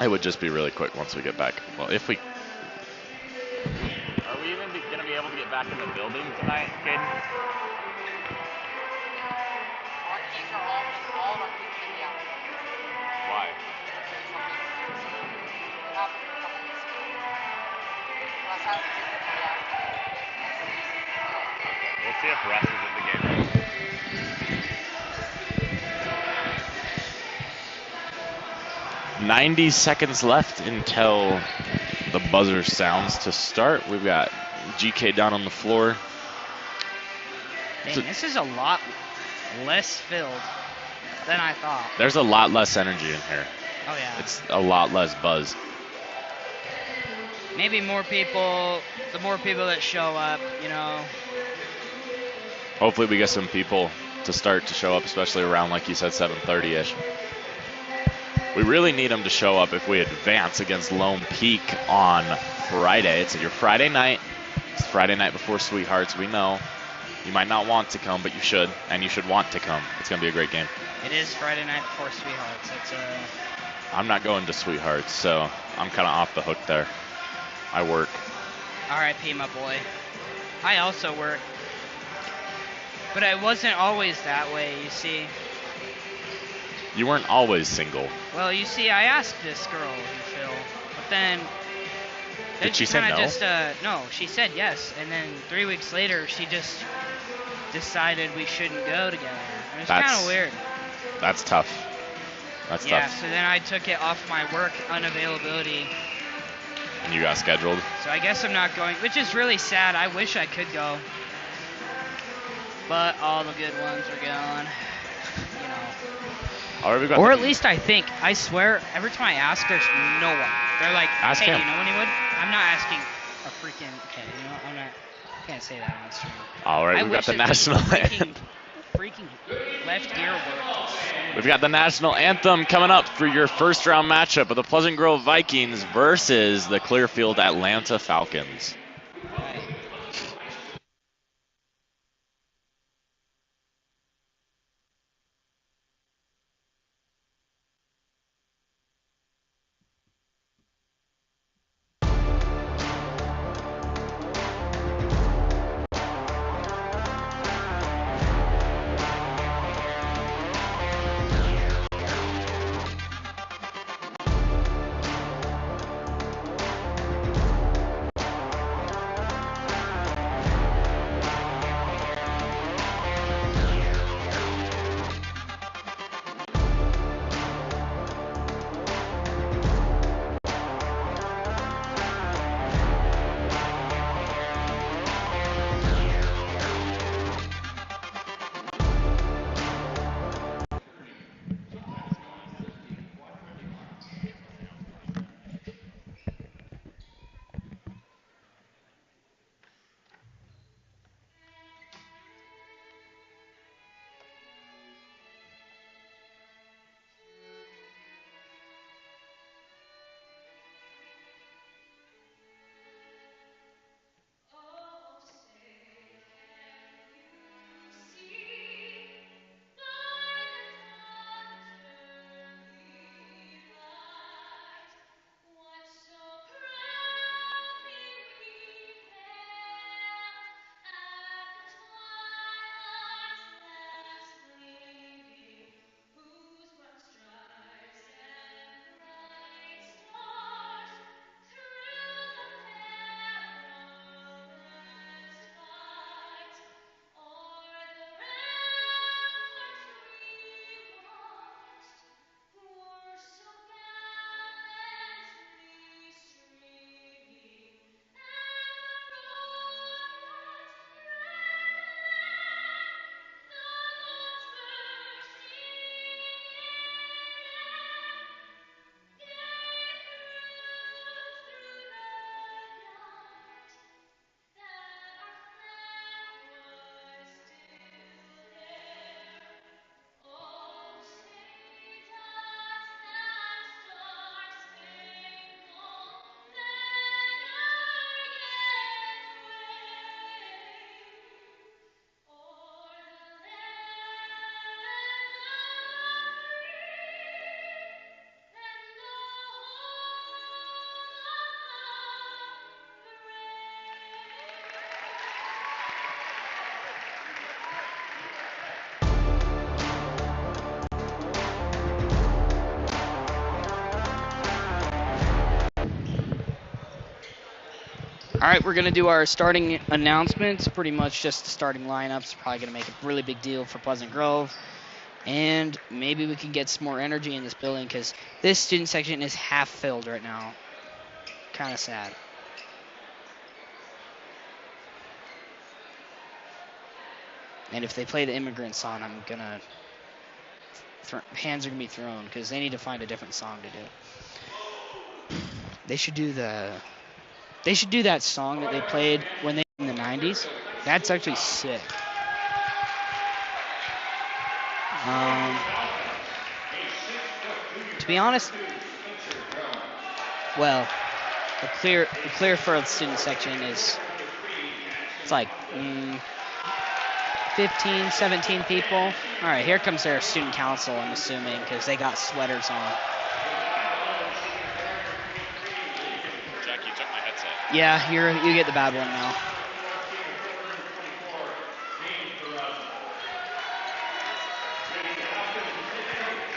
It would just be really quick once we get back. Well, if we... Are we even going to be able to get back in the building tonight, Caden? Our keys are all of our keys in the out. Why? There's something that happened a couple weeks ago. Last time we took it to the out. We'll see if Russ is at the game. 90 seconds left until the buzzer sounds to start. We've got GK down on the floor. Dang, this is a lot less filled than I thought. There's a lot less energy in here. Oh, yeah. It's a lot less buzz. Maybe more people, the more people that show up, you know. Hopefully we get some people to start to show up, especially around, like you said, 7:30-ish. We really need them to show up if we advance against Lone Peak on Friday. It's your Friday night. It's Friday night before Sweethearts. We know you might not want to come, but you should, and you should want to come. It's going to be a great game. It is Friday night before Sweethearts. I'm not going to Sweethearts, so I'm kind of off the hook there. I work. R.I.P. my boy. I also work. But I wasn't always that way, you see. You weren't always single. Well, you see, I asked this girl, Phil, but then Did she say no? just, no, she said yes, and then 3 weeks later, she just decided we shouldn't go together. It was kind of weird. That's tough. That's Yeah, tough. so then I took it off my work unavailability. And you got scheduled? So I guess I'm not going, which is really sad. I wish I could go. But all the good ones are gone. You know. All right, we got Or at least I think. I swear, every time I ask, there's no one. They're like, Ask hey, him. you know anyone? I'm not asking a freaking, okay, you know, I'm not, can't say that on stream. All right, we've got the national anthem. Freaking left ear work. We've got the national anthem coming up for your first round matchup of the Pleasant Grove Vikings versus the Clearfield Atlanta Falcons. All right, we're going to do our starting announcements, pretty much just the starting lineups. Probably going to make a really big deal for Pleasant Grove. And maybe we can get some more energy in this building because this student section is half filled right now. Kind of sad. And if they play the immigrant song, I'm going to... hands are going to be thrown because they need to find a different song to do. They should do that song that they played when they in the 90s. That's actually sick. To be honest, well, the Clearfield student section is, it's like 15, 17 people. All right, here comes their student council, I'm assuming, because they got sweaters on. Jack, you took my headset. Yeah, you get the bad one now.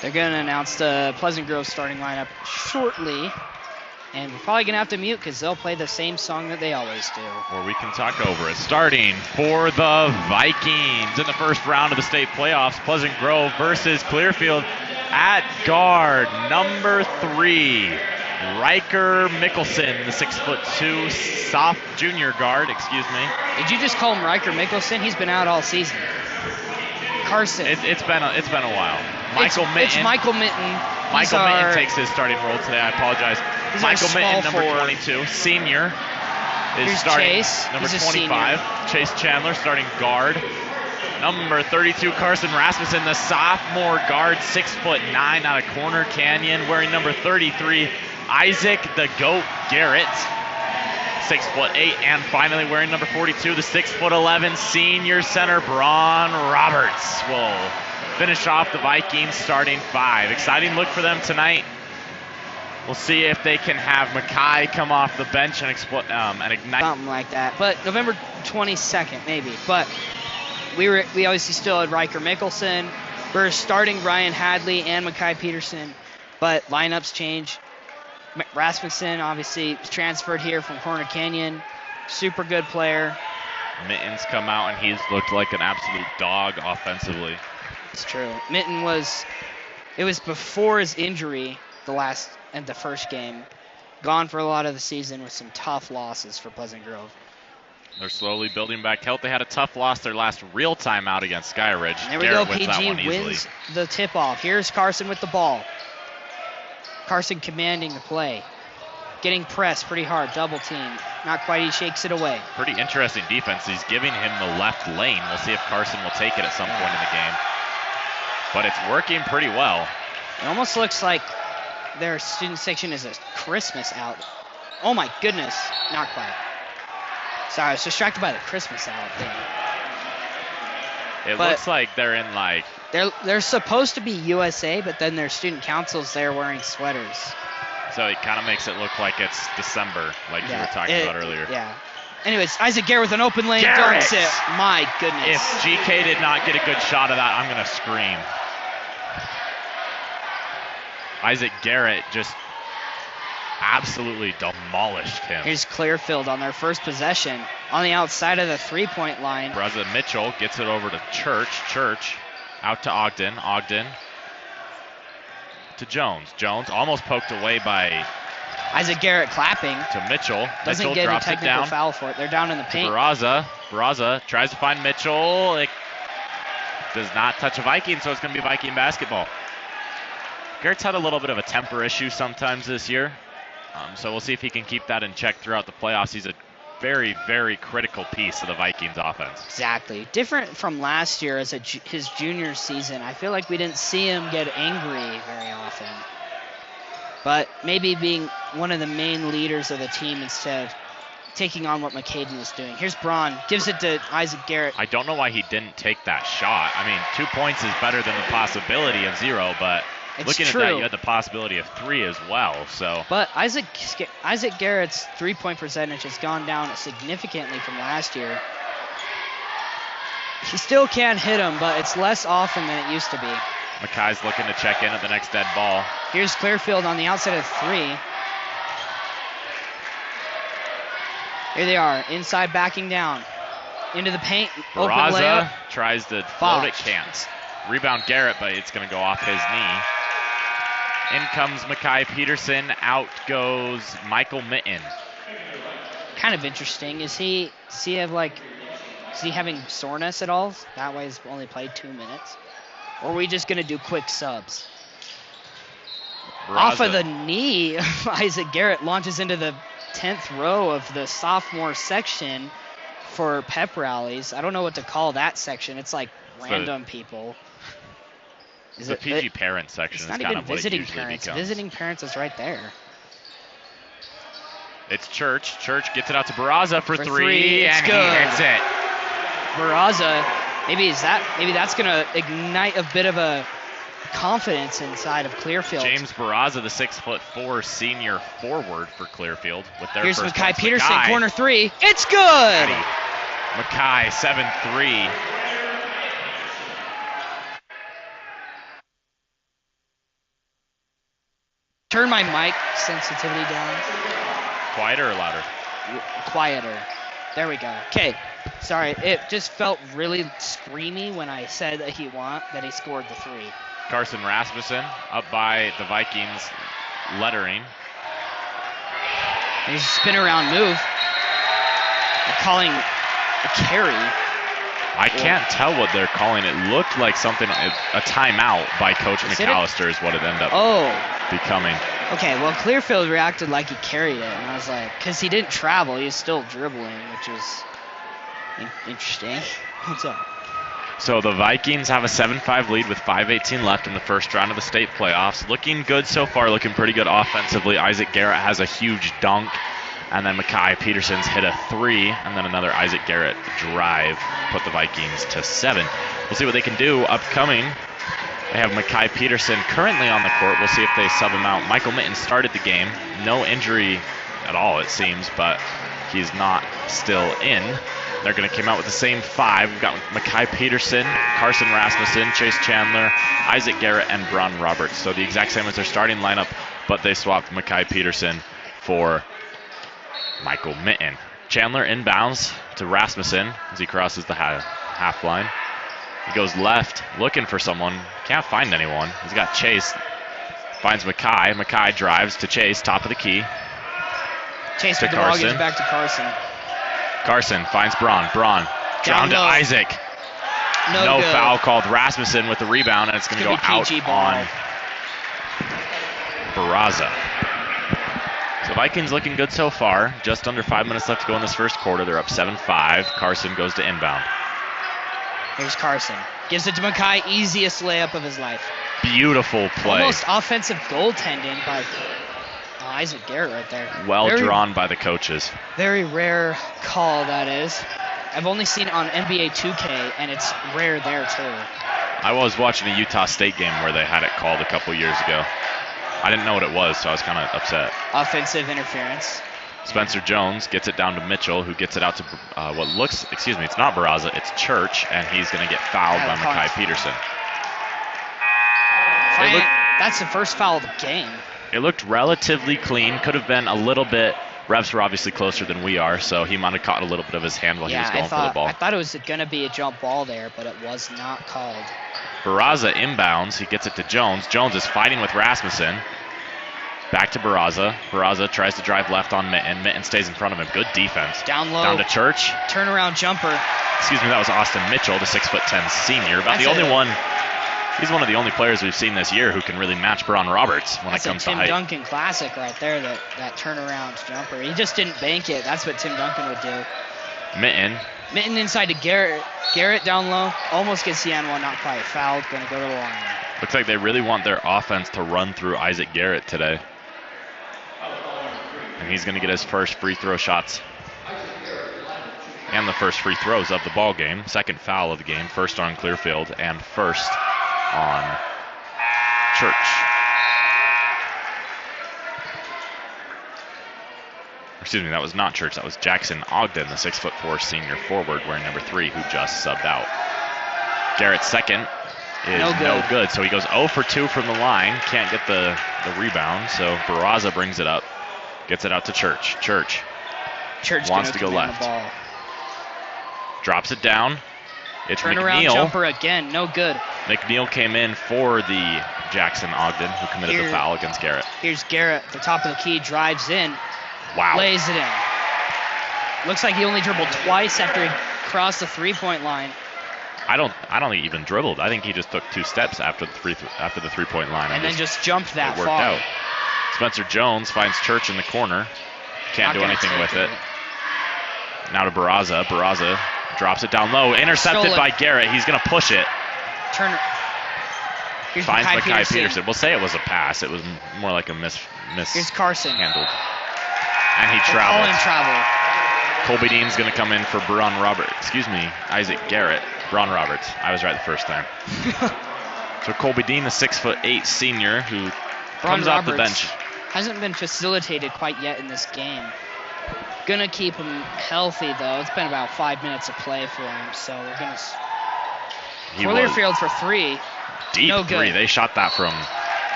They're going to announce the Pleasant Grove starting lineup shortly. And we're probably going to have to mute because they'll play the same song that they always do. Or we can talk over it. Starting for the Vikings in the first round of the state playoffs, Pleasant Grove versus Clearfield at guard, number 3, Riker Mickelson, the 6'2" soft junior guard, excuse me. Did you just call him Riker Mickelson? He's been out all season. Carson. It's been a while. Michael Mitten. It's Michael Mitten. Michael Mitten takes his starting role today. I apologize. Michael Mitten, number 22, senior, is Here's starting. Chase. Number He's a 25, senior. Chase Chandler, starting guard. Number 32, Carson Rasmussen, the sophomore guard, 6'9" out of Corner Canyon, wearing number 33, Isaac the Goat Garrett, 6'8", and finally wearing number 42, the 6'11" senior center, Braun Roberts, will finish off the Vikings starting 5. Exciting look for them tonight. We'll see if they can have Mackay come off the bench and ignite. Something like that. But November 22nd, maybe. But we obviously still had Riker Mickelson. We're starting Ryan Hadley and Mackay Peterson. But lineups change. Rasmussen obviously transferred here from Corner Canyon. Super good player. Mittens come out and he's looked like an absolute dog offensively. It's true. Mitten it was before his injury, the first game. Gone for a lot of the season with some tough losses for Pleasant Grove. They're slowly building back health. They had a tough loss their last real time out against Skyridge. And there we Garrett go. wins that PG one easily. wins the tip-off. Here's Carson with the ball. Carson commanding the play. Getting pressed pretty hard. Double team. Not quite. He shakes it away. Pretty interesting defense. He's giving him the left lane. We'll see if Carson will take it at some point in the game. But it's working pretty well. It almost looks like their student section is a Christmas out. Oh my goodness. Not quite. Sorry, I was distracted by the Christmas out thing. It looks like they're in like... They're supposed to be USA, but then their student council's there wearing sweaters. So it kind of makes it look like it's December, like you were talking about earlier. Yeah. Anyways, Isaac Garrett with an open lane Garrett! dunks it. My goodness. If GK did not get a good shot of that, I'm going to scream. Isaac Garrett just absolutely demolished him. Here's Clearfield on their first possession on the outside of the three-point line. Breza Mitchell gets it over to Church. Church out to Ogden. Ogden to Jones. Jones almost poked away by Isaac Garrett clapping. to Mitchell. Doesn't Mitchell get a drops it technical down. foul for it. They're down in the paint. Barraza. Barraza tries to find Mitchell. It does not touch a Viking, so it's going to be Viking basketball. Garrett's had a little bit of a temper issue sometimes this year. So we'll see if he can keep that in check throughout the playoffs. He's a very, very critical piece of the Vikings offense. Exactly. Different from last year as his junior season. I feel like we didn't see him get angry very often. But maybe being one of the main leaders of the team instead of taking on what McCaden was doing. Here's Braun. Gives it to Isaac Garrett. I don't know why he didn't take that shot. I mean, 2 points is better than the possibility of 0, but looking at that, you had the possibility of 3 as well. So, but Isaac Garrett's three-point percentage has gone down significantly from last year. He still can hit them, but it's less often than it used to be. Mackay's looking to check in at the next dead ball. Here's Clearfield on the outside of 3. Here they are, inside backing down. Into the paint, open Barraza layup. tries to float it, Fouled. can't. Rebound Garrett, but it's going to go off his knee. In comes Makai Peterson. Out goes Michael Mitten. Kind of interesting. Is he having soreness at all? That way he's only played 2 minutes. Or are we just gonna do quick subs? Off of the knee, Isaac Garrett launches into the 10th row of the sophomore section for pep rallies. I don't know what to call that section. It's like random people. Is the PG parent section. It's is not kind even of what it visiting usually parents. becomes. Visiting parents is right there. It's Church. Church gets it out to Barraza for three. three, It's and good. he hits it. Barraza, maybe that's gonna ignite a bit of a confidence inside of Clearfield. James Barraza, the 6'4" senior forward for Clearfield, with their Here's first Makai points. Peterson, Makai. corner three. It's good. Makai, 7-3. Turn my mic sensitivity down. Quieter or louder? Quieter. There we go. Okay. Sorry, it just felt really screamy when I said that he scored the three. Carson Rasmussen up by the Vikings lettering. There's a spin around move. They're calling a carry. I can't tell what they're calling. It looked like something, a timeout by Coach McAllister is what it ended up becoming. Okay, well, Clearfield reacted like he carried it, and I was like, because he didn't travel, he was still dribbling, which is interesting. What's up? So the Vikings have a 7-5 lead with 5:18 left in the first round of the state playoffs. Looking good so far, looking pretty good offensively. Isaac Garrett has a huge dunk, and then Makai Peterson's hit a three, and then another Isaac Garrett drive put the Vikings to 7. We'll see what they can do upcoming. They have Makai Peterson currently on the court. We'll see if they sub him out. Michael Mitten started the game. No injury at all, it seems, but he's not still in. They're going to come out with the same 5. We've got Makai Peterson, Carson Rasmussen, Chase Chandler, Isaac Garrett, and Bron Roberts. So the exact same as their starting lineup, but they swapped Makai Peterson for Michael Mitten. Chandler inbounds to Rasmussen as he crosses the half line. He goes left, looking for someone. Can't find anyone. He's got Chase. Finds Makai. Makai drives to Chase, top of the key. Chase with the ball, gives it back to Carson. Carson finds Braun. Braun down to Isaac. No foul called. Rasmussen with the rebound, and it's going to go out on Barraza. So Vikings looking good so far. Just under 5 minutes left to go in this first quarter. They're up 7-5. Carson goes to inbound. Here's Carson. Gives it to Makai. Easiest layup of his life. Beautiful play. Almost offensive goaltending by Isaac Garrett right there. Well drawn by the coaches. Very rare call, that is. I've only seen it on NBA 2K, and it's rare there, too. I was watching a Utah State game where they had it called a couple years ago. I didn't know what it was, so I was kind of upset. Offensive interference. Spencer Jones gets it down to Mitchell, who gets it out to it's not Barraza, it's Church, and he's going to get fouled by Makai Peterson. That's the first foul of the game. It looked relatively clean. Could have been a little bit. Refs were obviously closer than we are, so he might have caught a little bit of his hand while he was going for the ball. I thought it was going to be a jump ball there, but it was not called. Barraza inbounds. He gets it to Jones. Jones is fighting with Rasmussen. Back to Barraza. Barraza tries to drive left on Mitten. Mitten stays in front of him. Good defense. Down low. Down to Church. Turnaround jumper. Excuse me, that was Austin Mitchell, the 6'10" senior. He's one of the only players we've seen this year who can really match Bron Roberts when it comes to height. Tim Duncan classic right there, that turnaround jumper. He just didn't bank it. That's what Tim Duncan would do. Mitten inside to Garrett. Garrett down low. Almost gets the N1, not quite fouled. Going to go to the line. Looks like they really want their offense to run through Isaac Garrett today. And he's going to get his first free throw shots. And the first free throws of the ball game. Second foul of the game. First on Clearfield and first on Church. Excuse me, that was not Church. That was Jackson Ogden, the 6'4" senior forward wearing number 3 who just subbed out. Garrett's second is no good. So he goes 0 for 2 from the line. Can't get the rebound. So Barraza brings it up. Gets it out to Church. Church Church wants gonna to go command left. the ball. Drops it down. It's Turnaround McNeil. jumper again, no good. McNeil came in for the Jackson Ogden, who committed the Here. foul against Garrett. Here's Garrett, the top of the key, drives in, Wow. lays it in. Looks like he only dribbled twice after he crossed the three-point line. I don't think he even dribbled. I think he just took 2 steps after the three-point line And then just jumped that it worked far. out. Spencer Jones finds Church in the corner. Can't Not do gonna anything take with it. Now to Barraza. Barraza drops it down low. Intercepted Stolen. by Garrett. He's going to push it. Turner. Here's Finds Mackay Mackay Peterson. Peterson. We'll say it was a pass. It was more like a Here's Carson. mishandled. And he They're calling travels. travel. Colby Dean's going to come in for Isaac Garrett. Braun Roberts. I was right the first time. So Colby Dean, the 6'8" senior who comes off the bench. Hasn't been facilitated quite yet in this game. Gonna keep him healthy though. It's been about 5 minutes of play for him, so we're gonna. He was Clearfield for 3. deep no 3. good. They shot that from.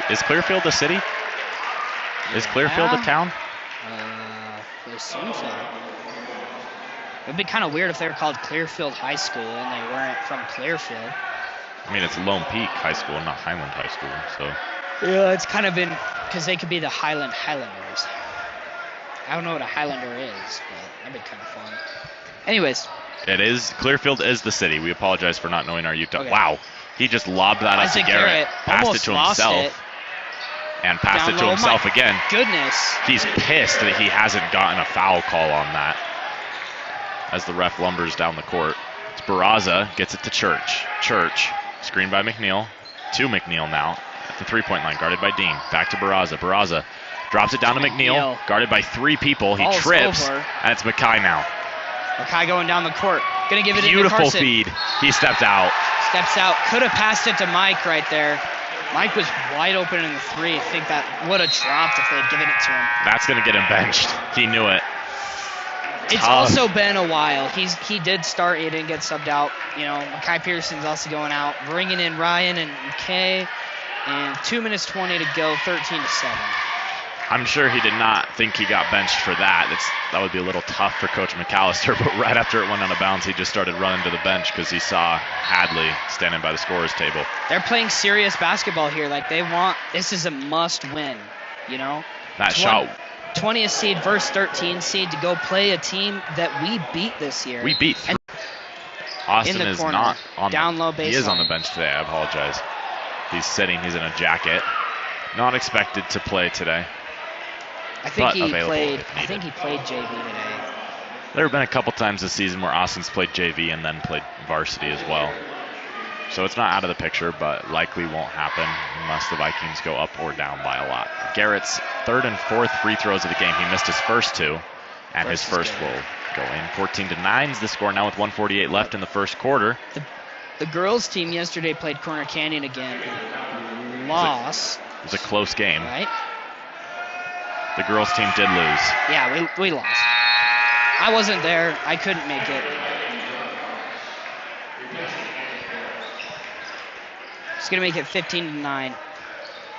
Is Clearfield the city? Is Clearfield a Yeah. town? I assume so. It'd be kind of weird if they were called Clearfield High School and they weren't from Clearfield. I mean, it's Lone Peak High School, not Highland High School. So Yeah, it's kind of been because they could be the Highlanders. I don't know what a Highlander is, but that'd be kind of fun. Anyways, it is. Clearfield is the city. We apologize for not knowing our Utah. Okay. Wow, he just lobbed that up to Isaac Garrett, passed it almost to lost himself, it. and passed Down it to low. himself My again. Goodness. He's pissed that he hasn't gotten a foul call on that. As the ref lumbers down the court, it's Barraza gets it to Church. Church screened by McNeil. To McNeil now at the three-point line, guarded by Dean. Back to Barraza. Barraza drops it down to McNeil, guarded by 3 people. He Ball's trips, over. and it's Mackay now. Mackay going down the court. Gonna give it into Beautiful Carson. feed. He stepped out. Steps out. Could have passed it to Mike right there. Mike was wide open in the 3. I think that would have dropped if they had given it to him. That's going to get him benched. He knew it. It's Tough. also been a while. He did start. He didn't get subbed out. You know, Mackay Peterson's also going out. Bringing in Ryan and McKay. And 2 minutes 20 to go. 13-7. I'm sure he did not think he got benched for that. That would be a little tough for Coach McAllister, but right after it went out of bounds, he just started running to the bench because he saw Hadley standing by the scorer's table. They're playing serious basketball here. Like, this is a must win, you know? That shot, 20th seed versus 13th seed to go play a team that we beat this year. we beat 3. Austin in the is corner, not on down low He is on the baseline. bench today. I apologize. He's sitting. He's in a jacket. Not expected to play today. I think but he available played. if I think needed. he played JV today. There have been a couple times this season where Austin's played JV and then played varsity as well. So it's not out of the picture, but likely won't happen unless the Vikings go up or down by a lot. Garrett's 3rd and 4th free throws of the game. He missed his first 2, and his First is first good. will go in. 14-9 is the score now with 1:48 left in the first quarter. The girls' team yesterday played Corner Canyon again. Lost, It was a close game. right? The girls' team did lose. Yeah, we lost. I wasn't there. I couldn't make it. It's gonna make it 15-9.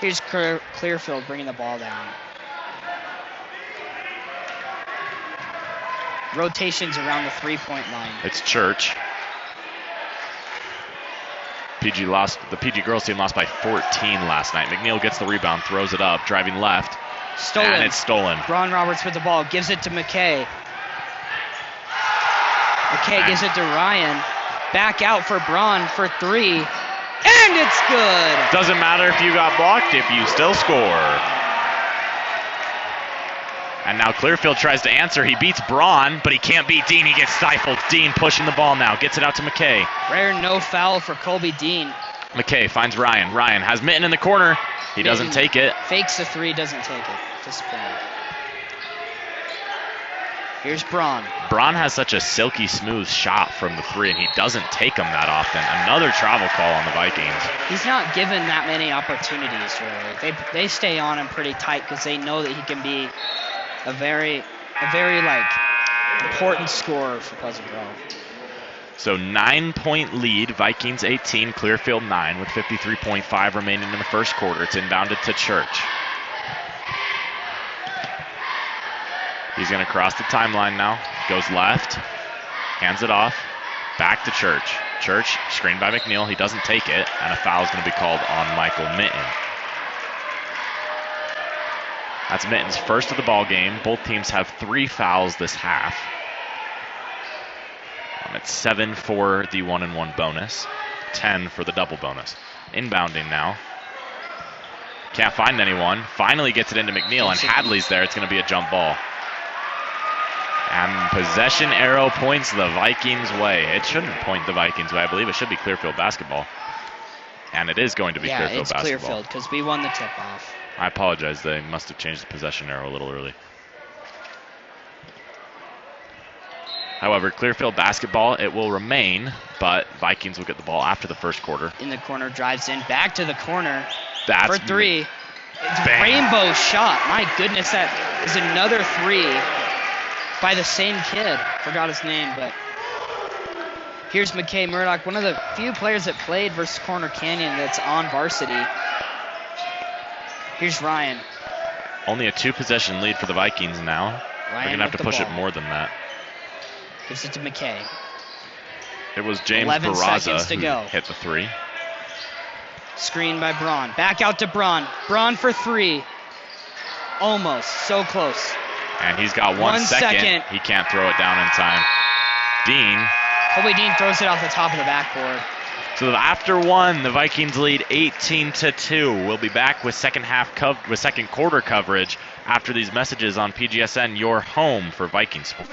Here's Clearfield bringing the ball down. Rotations around the 3-point line. It's Church. The PG girls team lost by 14 last night. McNeil gets the rebound, throws it up, driving left, Stolen. and it's stolen. Braun Roberts with the ball, gives it to McKay. McKay gives it to Ryan. Back out for Braun for 3. And it's good! Doesn't matter if you got blocked, if you still score. And now Clearfield tries to answer. He beats Braun, but he can't beat Dean. He gets stifled. Dean pushing the ball now. Gets it out to McKay. Rare no foul for Colby Dean. McKay finds Ryan. Ryan has Mitten in the corner. He doesn't Mitten take it. Fakes the 3, doesn't take it. Disappointing. Here's Braun. Braun has such a silky smooth shot from the 3, and he doesn't take them that often. Another travel call on the Vikings. He's not given that many opportunities, really. They stay on him pretty tight because they know that he can be a very important scorer for Pleasant Grove. So 9-point lead, Vikings 18, Clearfield 9 with 53.5 remaining in the first quarter. It's inbounded to Church. He's going to cross the timeline now. Goes left. Hands it off. Back to Church. Church, screened by McNeil. He doesn't take it, and a foul is going to be called on Michael Mitten. That's Mitten's first of the ball game. Both teams have 3 fouls this half. It's 7 for the 1-and-1 bonus, 10 for the double bonus. Inbounding now. Can't find anyone. Finally gets it into McNeil, and Hadley's there. It's going to be a jump ball. And possession arrow points the Vikings' way. It shouldn't point the Vikings' way. I believe it should be Clearfield basketball. And it is going to be Clearfield basketball. Yeah, it's Clearfield because we won the tip-off. I apologize. They must have changed the possession arrow a little early. However, Clearfield basketball, it will remain, but Vikings will get the ball after the first quarter. In the corner, drives in, back to the corner That's for 3. It's a rainbow shot. My goodness, that is another 3 by the same kid. Forgot his name, but here's McKay Murdoch, one of the few players that played versus Corner Canyon that's on varsity. Here's Ryan. Only a 2-possession lead for the Vikings now. They're going to have to push it more than that. Gives it to McKay. It was James 11 Barraza seconds to who go. hit the 3. Screen by Braun. Back out to Braun. Braun for 3. Almost. So close. And he's got 1 second. He can't throw it down in time. Dean. Colby Dean throws it off the top of the backboard. So after 1, the Vikings lead 18-2. We'll be back with second quarter coverage after these messages on PGSN, your home for Vikings sports.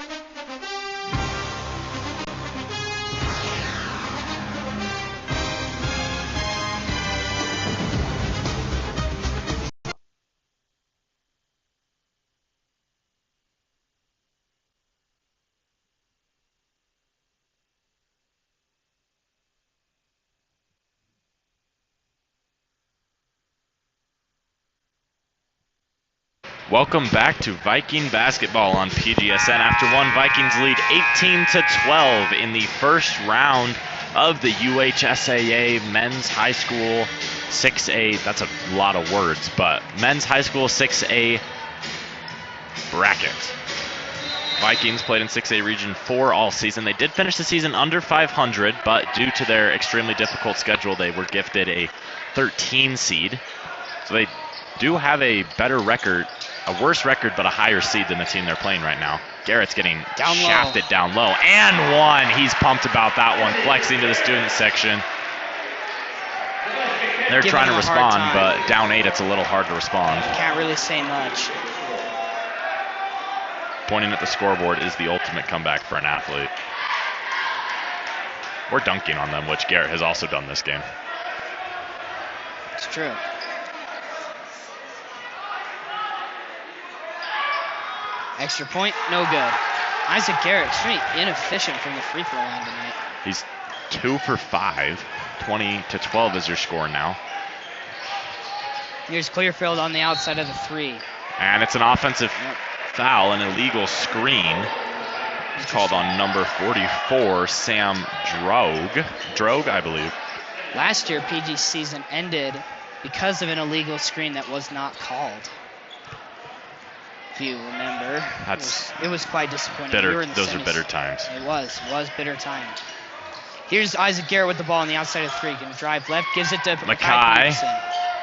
Welcome back to Viking basketball on PGSN. After 1, Vikings lead 18-12 in the first round of the UHSAA Men's High School 6A. That's a lot of words, but Men's High School 6A bracket. Vikings played in 6A Region 4 all season. They did finish the season under 500, but due to their extremely difficult schedule, they were gifted a 13 seed. So they do have a better record, a worse record, but a higher seed than the team they're playing right now. Garrett's getting shafted down low. And 1. He's pumped about that one, flexing to the student section. They're trying to respond, but down 8, it's a little hard to respond. Can't really say much. Pointing at the scoreboard is the ultimate comeback for an athlete. Or dunking on them, which Garrett has also done this game. It's true. Extra point, no good. Isaac Garrett, extremely inefficient from the free throw line tonight. He's 2 for 5. 20-12 is your score now. Here's Clearfield on the outside of the 3. And it's an offensive foul, an illegal screen. It's called on number 44, Sam Drogue, I believe. Last year, PG's season ended because of an illegal screen that was not called. If you remember, it was quite disappointing. Those are bitter times. It was bitter time. Here's Isaac Garrett with the ball on the outside of 3. Going to drive left, gives it to Mackay.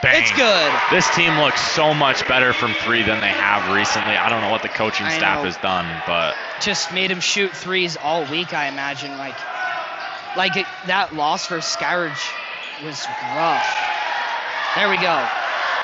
Bang. It's good. This team looks so much better from 3 than they have recently. I don't know what the coaching staff has done, but just made him shoot 3s all week, I imagine. That loss for Skyridge was rough. There we go.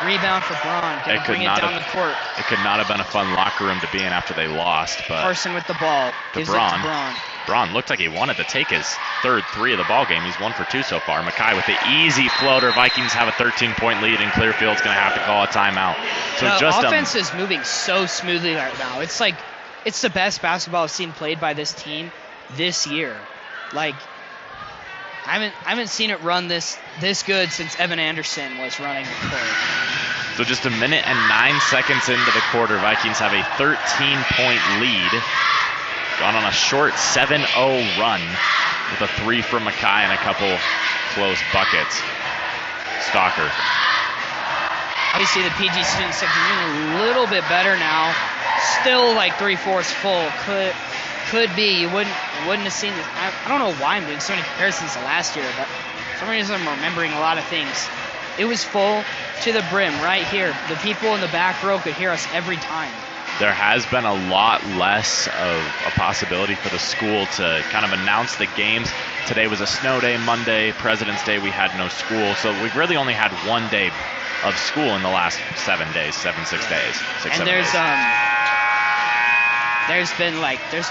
Rebound for Braun. Bring it down the court. It could not have been a fun locker room to be in after they lost. But Carson with the ball. Gives it to Braun. Braun looked like he wanted to take his 3rd 3 of the ball game. He's 1 for 2 so far. Mackay with the easy floater. Vikings have a 13-point lead, and Clearfield's going to have to call a timeout. So the offense is moving so smoothly right now. It's like it's the best basketball I've seen played by this team this year. I haven't seen it run this good since Evan Anderson was running the court. So just 1 minute and 9 seconds into the quarter, Vikings have a 13-point lead. Gone on a short 7-0 run with a 3 from Mackay and a couple close buckets. Stalker. Obviously the PG student section doing a little bit better now. Still like 3/4 full. Could be. You wouldn't have seen this. I don't know why I'm doing so many comparisons to last year, but for some reason I'm remembering a lot of things. It was full to the brim right here. The people in the back row could hear us every time. There has been a lot less of a possibility for the school to kind of announce the games. Today was a snow day, Monday, President's Day, we had no school. So we've really only had one day of school in the last 7 days, 6 days. And there's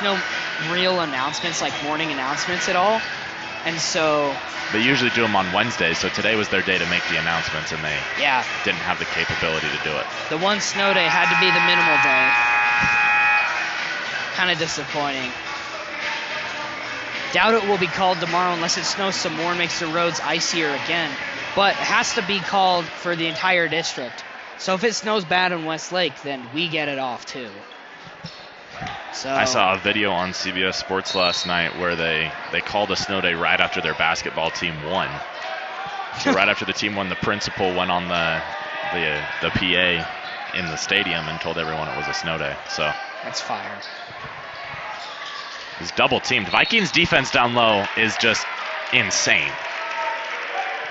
no real announcements, like morning announcements at all. And so they usually do them on Wednesdays, so today was their day to make the announcements, and they didn't have the capability to do it. The one snow day had to be the minimal day. Kind of disappointing. Doubt it will be called tomorrow unless it snows some more and makes the roads icier again. But it has to be called for the entire district. So if it snows bad in Westlake, then we get it off too. So I saw a video on CBS Sports last night where they called a snow day right after their basketball team won. So right after the team won, the principal went on the PA in the stadium and told everyone it was a snow day. So that's fire. He's double teamed. Vikings defense down low is just insane.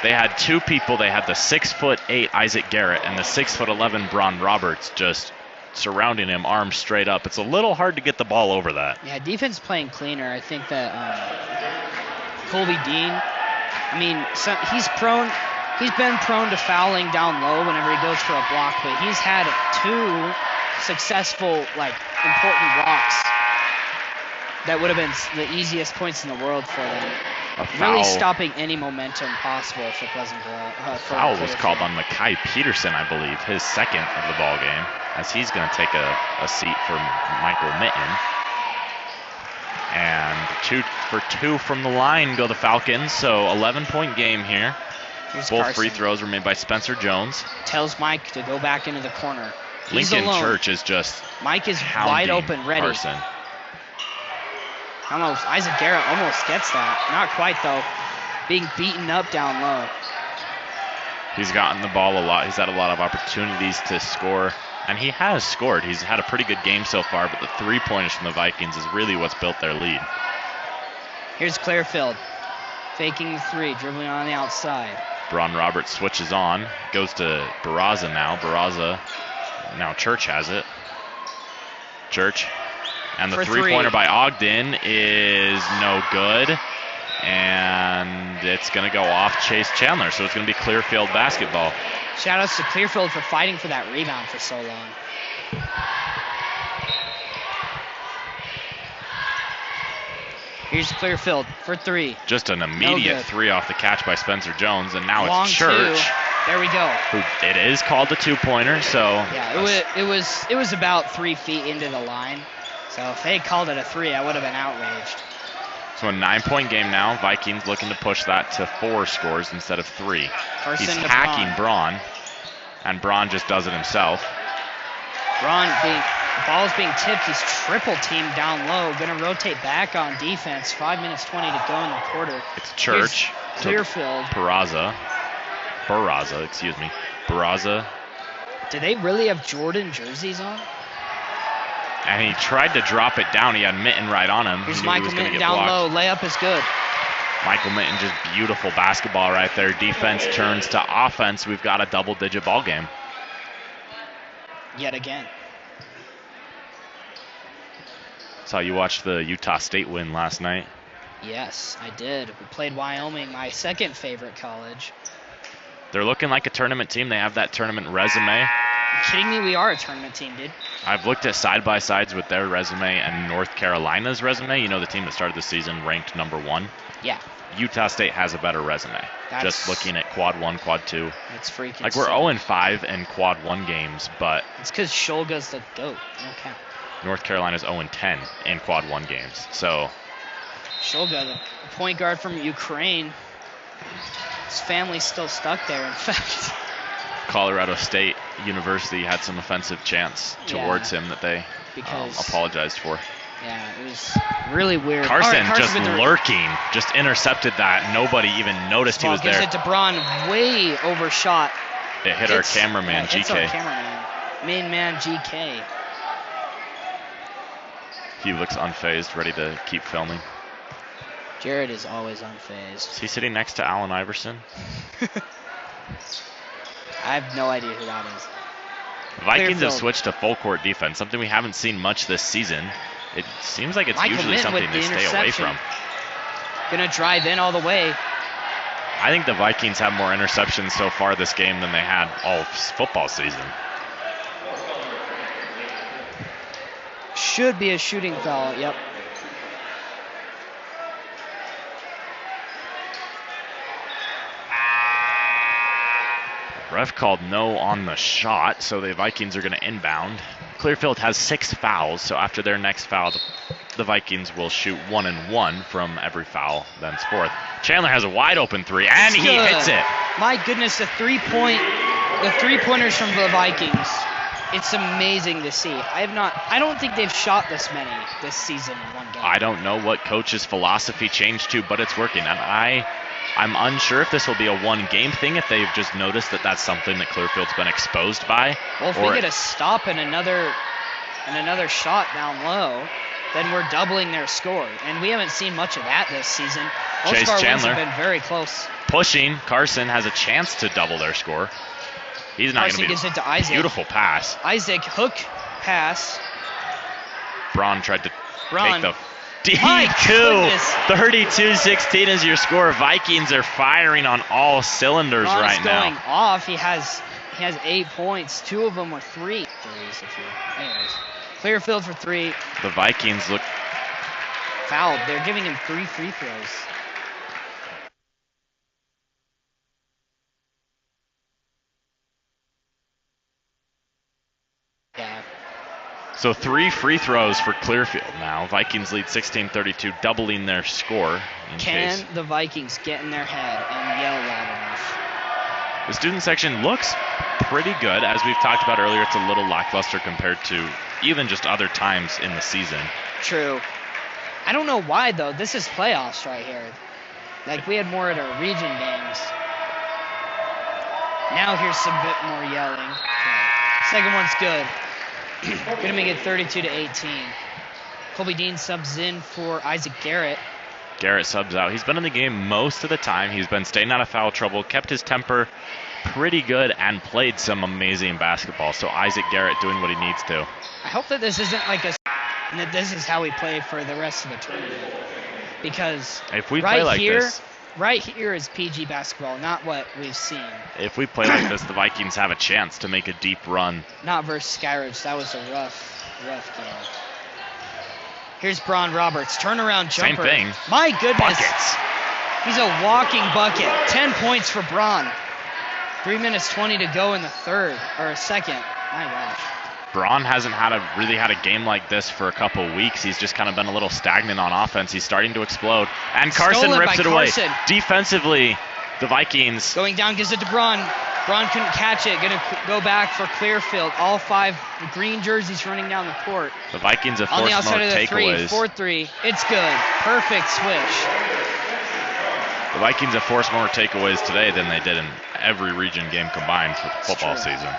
They had two people. They had the 6'8" Isaac Garrett and the 6'11" Bron Roberts just surrounding him, arms straight up. It's a little hard to get the ball over that. Yeah, defense playing cleaner. I think that Colby Dean, I mean, he's been prone to fouling down low whenever he goes for a block, but he's had 2 successful, important blocks that would have been the easiest points in the world for them. Really stopping any momentum possible for Pleasantville. Foul was called on Mackay Peterson, I believe, his second of the ball game, as he's going to take a seat for Michael Mitten. And 2 for 2 from the line go the Falcons, so 11-point game here. Here's Both Carson. free throws were made by Spencer Jones. Tells Mike to go back into the corner. He's Lincoln alone. Church is just Mike is wide open, ready. Carson. Almost, Isaac Garrett almost gets that. Not quite, though. Being beaten up down low. He's gotten the ball a lot. He's had a lot of opportunities to score, and he has scored. He's had a pretty good game so far, but the 3-pointers from the Vikings is really what's built their lead. Here's Clearfield. Faking the 3, dribbling on the outside. Bron Roberts switches on, goes to Barraza now. Barraza, now Church has it. Church. And the 3-pointer by Ogden is no good. And it's going to go off Chase Chandler. So it's going to be Clearfield basketball. Shout outs to Clearfield for fighting for that rebound for so long. Here's Clearfield for 3. Just an immediate 3 off the catch by Spencer Jones. And now Long it's Church. 2. There we go. It is called a 2-pointer. So yeah, it was about 3 feet into the line. So if they had called it a 3, I would have been outraged. So a 9-point game now. Vikings looking to push that to 4 scores instead of 3. Carson He's to hacking Braun, and Braun just does it himself. The ball's being tipped. He's triple teamed down low. Going to rotate back on defense. 5 minutes 20 to go in the quarter. It's Church. Clearfield. Barraza, excuse me. Barraza. Do they really have Jordan jerseys on? And he tried to drop it down. He had Mitten right on him. Here's Michael Mitten down low. Layup is good. Michael Mitten, just beautiful basketball right there. Defense turns to offense. We've got a double-digit ball game. Yet again. Saw you watched the Utah State win last night. Yes, I did. We played Wyoming, my second favorite college. They're looking like a tournament team. They have that tournament resume. Are you kidding me? We are a tournament team, dude. I've looked at side-by-sides with their resume and North Carolina's resume. You know, the team that started the season ranked number 1. Yeah. Utah State has a better resume. Just looking at quad 1, quad 2. It's freaking Like, we're 0-5 in quad 1 games, but it's because Shulga's the GOAT. No count. North Carolina's 0-10 in quad 1 games. So Shulga, the point guard from Ukraine, his family's still stuck there, in fact. Colorado State University had some offensive chants towards him that they apologized for. Yeah, it was really weird. Carson just lurking, just intercepted that. Nobody even noticed he was there. Gives it to Braun, way overshot. It hit our cameraman, GK. It's our cameraman. Main man, GK. He looks unfazed, ready to keep filming. Jared is always unfazed. Is he sitting next to Allen Iverson? I have no idea who that is. The Vikings have Clearfield. switched to full court defense, something we haven't seen much this season. It seems like it's Michael usually Mint something with they the stay away interception. from. Gonna drive in all the way. I think the Vikings have more interceptions so far this game than they had all football season. Should be a shooting foul. Yep. Ref called no on the shot, so the Vikings are going to inbound. Clearfield has 6 fouls, so after their next foul, the Vikings will shoot 1 and 1 from every foul thenceforth. Chandler has a wide open 3, and It's he good. hits it. My goodness, the three-pointers from the Vikings. It's amazing to see. I don't think they've shot this many this season in one game. I don't know what coach's philosophy changed to, but it's working. And I'm unsure if this will be a one-game thing, if they've just noticed that that's something that Clearfield's been exposed by. Well, if we get a stop and another shot down low, then we're doubling their score. And we haven't seen much of that this season. Most Chase of our Chandler. wins have been very close. Pushing, Carson has a chance to double their score. He's not Carson going to gives be it to Isaac. beautiful pass. Isaac, hook pass. Braun tried to Braun. take the My D2. goodness. 32-16 is your score. Vikings are firing on all cylinders Braun's right going now. off. He has 8 points. 2 of them were threes. Anyways, Clearfield for 3. The Vikings look Fouled. They're giving him 3 free throws. Yeah. so 3 free throws for Clearfield now. Vikings lead 16-32, doubling their score. Can the Vikings get in their head and yell loud enough? The student section looks pretty good. As we've talked about earlier, it's a little lackluster compared to even just other times in the season. True. I don't know why, though. This is playoffs right here. Like, we had more at our region games. Now here's some bit more yelling. Okay. Second one's good. Gonna make it 32-18. Colby Dean subs in for Isaac Garrett. Garrett subs out. He's been in the game most of the time. He's been staying out of foul trouble, kept his temper pretty good, and played some amazing basketball. So Isaac Garrett doing what he needs to. I hope that this isn't like and that this is how we play for the rest of the tournament. Because If we play like this, right here is PG basketball, not what we've seen. if we play like this, the Vikings have a chance to make a deep run. Not versus Skyridge. That was a rough game. Here's Braun Roberts. Turnaround Same jumper. thing. My goodness. Buckets. He's a walking bucket. 10 points for Braun. 3 minutes 20 to go in the second. My gosh. Braun hasn't really had a game like this for a couple weeks. He's just kind of been a little stagnant on offense. He's starting to explode. And Carson Stolen rips by it away. Carson. Defensively, the Vikings. Going down, gives it to Braun. Braun couldn't catch it. Gonna go back for Clearfield. All 5 green jerseys running down the court. The Vikings have On the forced outside more of the 3, takeaways. 4-3. It's good. Perfect switch. The Vikings have forced more takeaways today than they did in every region game combined for the football true. season.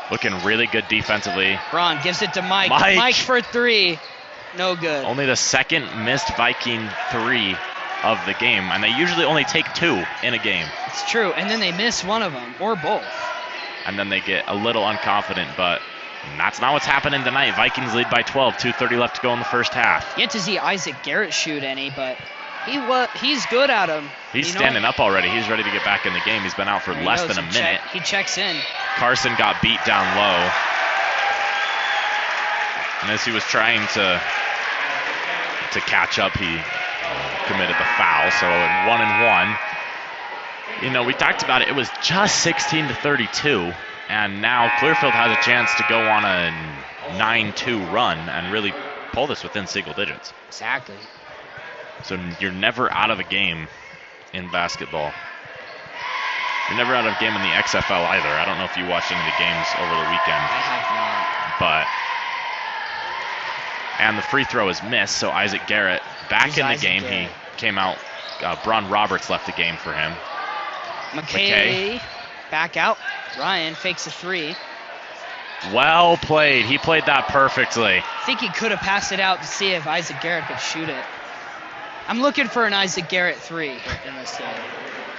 Looking really good defensively. Braun gives it to Mike. Mike. Mike for 3. No good. Only the second missed Viking 3 of the game, and they usually only take 2 in a game. It's true. And then they miss one of them, or both. And then they get a little unconfident, but that's not what's happening tonight. Vikings lead by 12, 2:30 left to go in the first half. Yet to see Isaac Garrett shoot any, but he's good at them. He's standing up already. He's ready to get back in the game. He's been out for less than a minute. He checks in. Carson got beat down low. And as he was trying to catch up, he committed the foul. So 1-1. You know, we talked about it. It was just 16-32. And now Clearfield has a chance to go on a 9-2 run and really pull this within single digits. Exactly. So you're never out of a game in basketball. You're never out of a game in the XFL either. I don't know if you watched any of the games over the weekend. I have But, and the free throw is missed, so Isaac Garrett back Who's in the Isaac game. Garrett? He came out, Braun Roberts left the game for him. not. McKay back out. Ryan fakes a 3. Well played. He played that perfectly. I think he could have passed it out to see if Isaac Garrett could shoot it. I'm looking for an Isaac Garrett 3 in this game.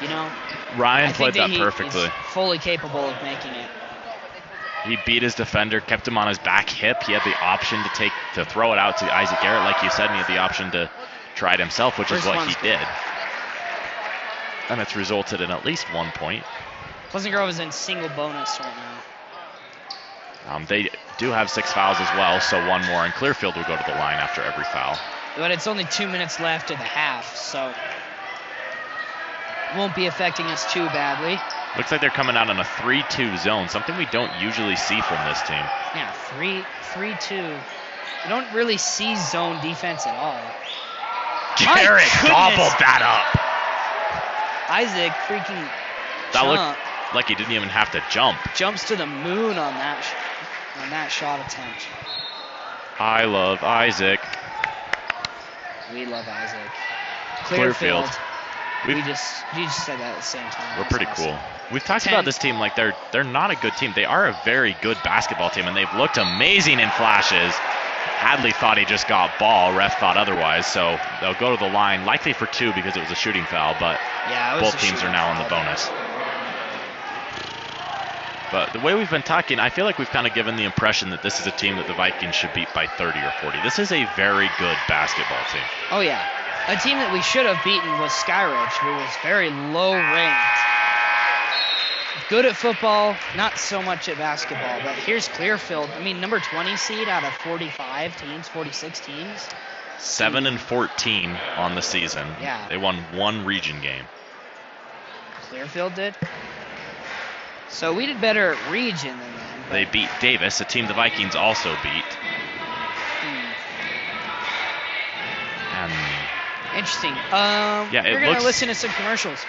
You know? Ryan I played think that perfectly. He's fully capable of making it. He beat his defender, kept him on his back hip. He had the option to throw it out to Isaac Garrett, like you said, and he had the option to try it himself, which is what he did. And it's resulted in at least 1 point. Pleasant Grove is in single bonus right now. They do have 6 fouls as well, so 1 more, and Clearfield will go to the line after every foul. But it's only 2 minutes left of the half, so it won't be affecting us too badly. Looks like they're coming out in a 3-2 zone, something we don't usually see from this team. Yeah, 3-2. You don't really see zone defense at all. Garrett gobbled that up. Isaac freaking That looked like he didn't even have to jump. Jumps to the moon on that shot attempt. I love Isaac. We love Isaac. Clearfield. We just said that at the same time. We're pretty cool. We've talked about this team like they're not a good team. They are a very good basketball team, and they've looked amazing in flashes. Hadley thought he just got ball. Ref thought otherwise, so they'll go to the line, likely for 2 because it was a shooting foul, but yeah, both teams are now on the bonus. But the way we've been talking, I feel like we've kind of given the impression that this is a team that the Vikings should beat by 30 or 40. This is a very good basketball team. Oh, yeah. A team that we should have beaten was Skyridge, who was very low ranked. Good at football, not so much at basketball. But here's Clearfield. I mean, number 20 seed out of 45 teams, 46 teams. 7-14 on the season. Yeah. They won 1 region game. Clearfield did. So we did better at region than them. They beat Davis, a team the Vikings also beat. And interesting. Yeah, we're going to listen to some commercials.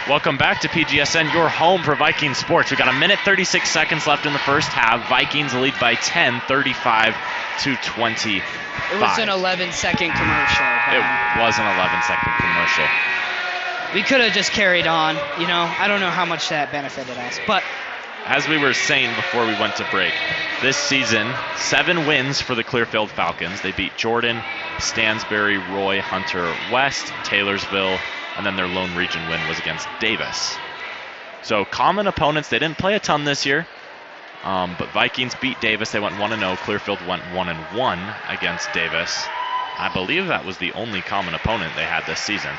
Welcome back to PGSN, your home for Viking sports. We've got 1 minute 36 seconds left in the first half. Vikings lead by 10, 35-25. It was an 11-second commercial. It was an 11-second commercial. We could have just carried on. You know, I don't know how much that benefited us. But as we were saying before we went to break, this season, 7 wins for the Clearfield Falcons. They beat Jordan, Stansbury, Roy, Hunter, West, Taylorsville, and then their lone region win was against Davis. So common opponents. They didn't play a ton this year, but Vikings beat Davis. They went 1-0. Clearfield went 1-1 against Davis. I believe that was the only common opponent they had this season.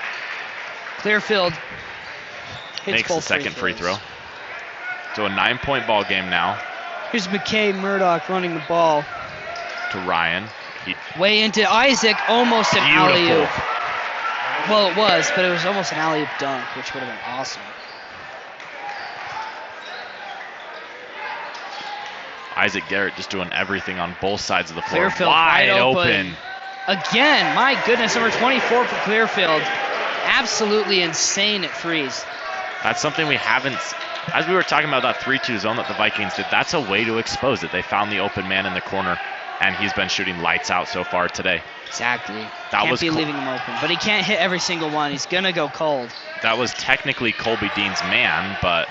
Clearfield makes the second free throw. So a 9-point ball game now. Here's McKay Murdoch running the ball to Ryan. Way into Isaac, almost an alley-oop. Well, it was, but it was almost an alley-oop dunk, which would have been awesome. Isaac Garrett just doing everything on both sides of the floor. Clearfield wide open. Again, my goodness, number 24 for Clearfield. Absolutely insane at threes. That's something we haven't, as we were talking about that 3-2 zone that the Vikings did, that's a way to expose it. They found the open man in the corner, and he's been shooting lights out so far today. Exactly. Can't be leaving him open, but he can't hit every single one. He's going to go cold. That was technically Colby Dean's man, but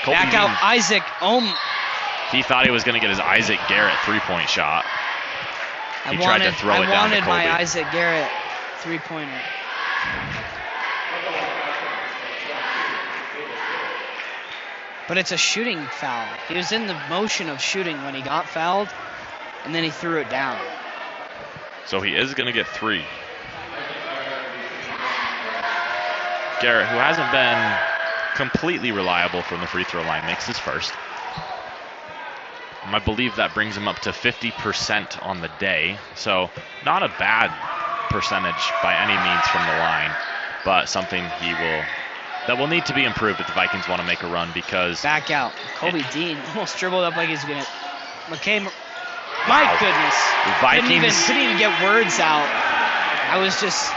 Colby back out Isaac. He thought he was going to get his Isaac Garrett three-point shot. He tried to throw it down to Colby. I wanted my Isaac Garrett three-pointer. But it's a shooting foul. He was in the motion of shooting when he got fouled, and then he threw it down. So he is going to get 3. Garrett, who hasn't been completely reliable from the free throw line, makes his first. I believe that brings him up to 50% on the day. So not a bad percentage by any means from the line, but something that will need to be improved if the Vikings want to make a run, because... Back out. Colby Dean almost dribbled up like he's going to... McKay... My goodness. Vikings didn't even get words out. I was just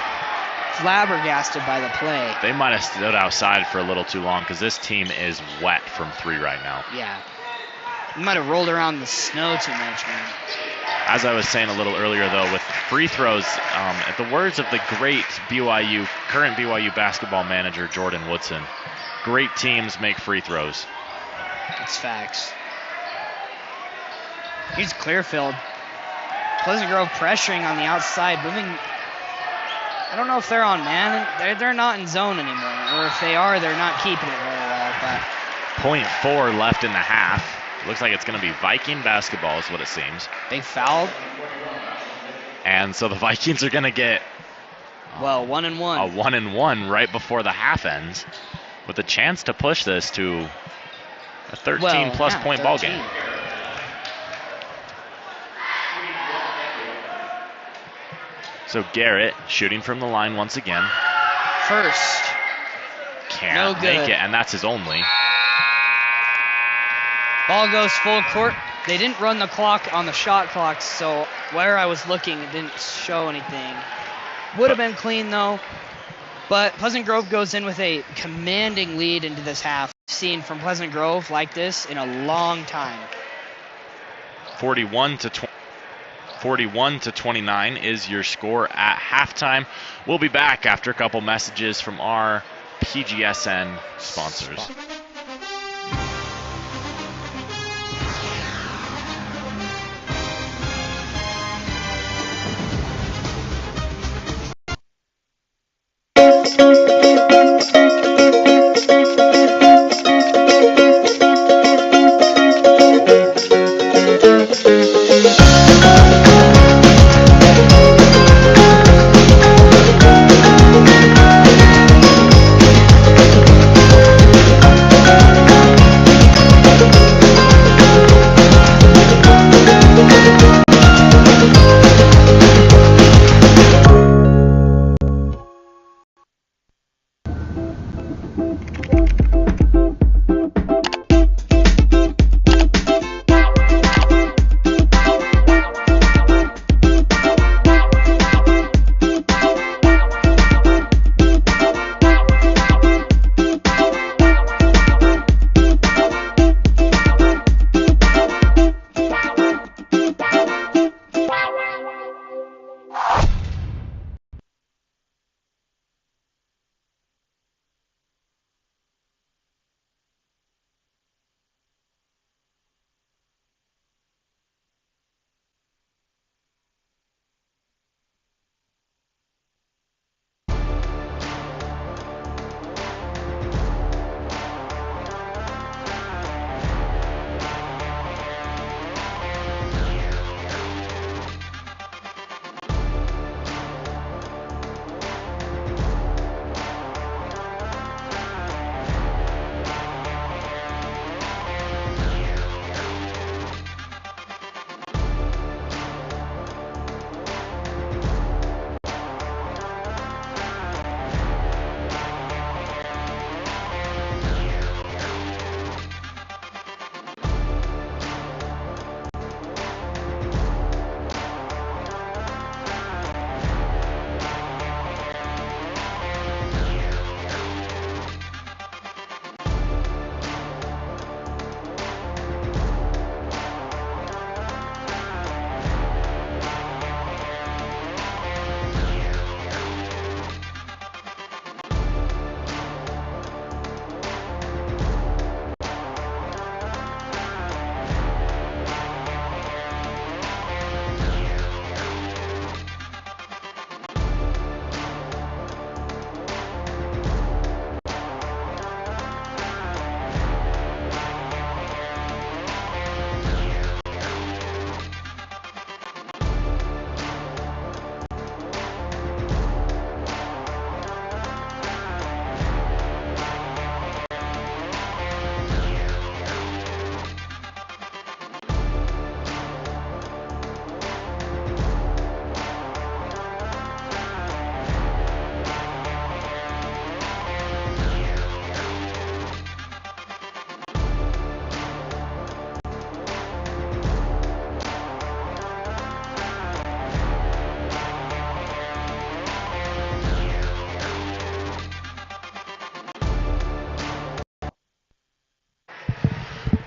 flabbergasted by the play. They might have stood outside for a little too long, because this team is wet from 3 right now. Yeah. You might have rolled around in the snow too much, man. As I was saying a little earlier, though, with free throws, at the words of the great current BYU basketball manager, Jordan Woodson, great teams make free throws. It's facts. Here's Clearfield. Pleasant Grove pressuring on the outside, moving. I don't know if they're on man. They're not in zone anymore, or if they are, they're not keeping it very well. But 0.4 left in the half. Looks like it's going to be Viking basketball is what it seems. they fouled. And so the Vikings are going to get Well, 1-1. a 1-1 right before the half ends with a chance to push this to a 13-plus point ball game. So Garrett shooting from the line once again. First. Can't No make good. it, and that's his only. Ball goes full court. They didn't run the clock on the shot clock, so where I was looking, it didn't show anything. Would have been clean, though. But Pleasant Grove goes in with a commanding lead into this half. Seen from Pleasant Grove like this in a long time. 41 to 29 is your score at halftime. We'll be back after a couple messages from our PGSN sponsors.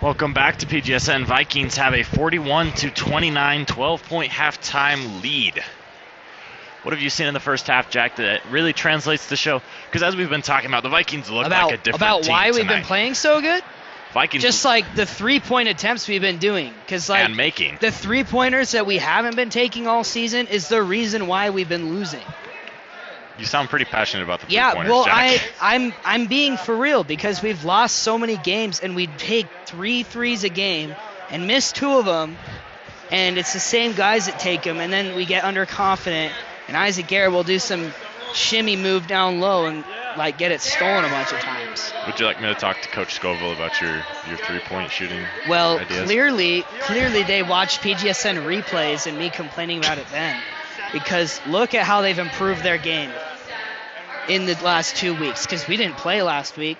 Welcome back to PGSN. Vikings have a 41-29 12-point halftime lead. What have you seen in the first half, Jack, that really translates to the show? Because as we've been talking about, the Vikings look like a different about team why we've tonight. been playing so good. Vikings Just like the 3-point attempts we've been doing, because like and making. the 3-pointers that we haven't been taking all season is the reason why we've been losing. You sound pretty passionate about the Yeah, 3-pointers, well, Jack. I'm being for real because we've lost so many games and we take 3 threes a game and miss 2 of them, and it's the same guys that take them, and then we get underconfident, and Isaac Garrett will do some shimmy move down low and like get it stolen a bunch of times. Would you like me to talk to Coach Scoville about your 3-point shooting Well, ideas? clearly they watched PGSN replays and me complaining about it then, because look at how they've improved their game in the last 2 weeks, because we didn't play last week.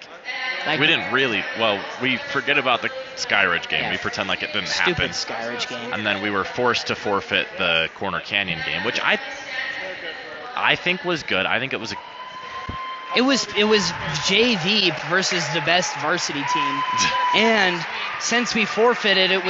Like, We didn't really. Well, we forget about the Skyridge game. Yeah. We pretend like it didn't Stupid happen. Skyridge game. And then we were forced to forfeit the Corner Canyon game, which I think was good. I think it was a It was JV versus the best varsity team, and since we forfeited, it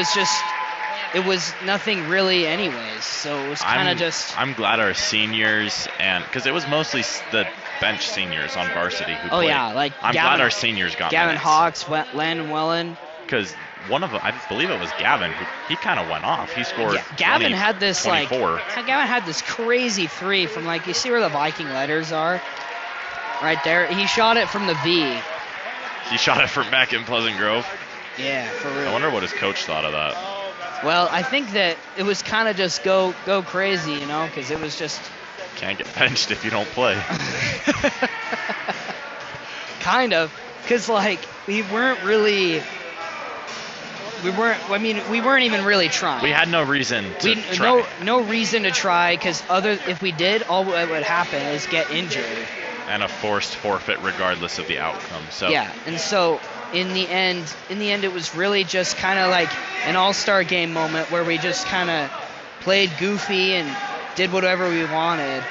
was nothing really anyways. So it was kind of just. I'm glad our seniors, and because it was mostly the bench seniors on varsity who Oh played. yeah, like I'm Gavin, glad our seniors got Gavin minutes. Hawks, Landon Wellen. Because one of them, I believe it was Gavin, he kind of went off. He scored. Gavin 20, had this 24. Gavin had this crazy 3 from like, you see where the Viking letters are, right there. He shot it from the V. He shot it from back in Pleasant Grove. Yeah, for real. I wonder what his coach thought of that. Well, I think that it was kind of just go crazy, you know, because it was just. Can't get benched if you don't play. Kind of, because like we weren't even really trying. We had no reason to try. No reason to try, because if we did, all that would happen is get injured. And a forced forfeit regardless of the outcome. So Yeah, and so in the end, it was really just kind of like an all-star game moment where we just kind of played goofy and did whatever we wanted,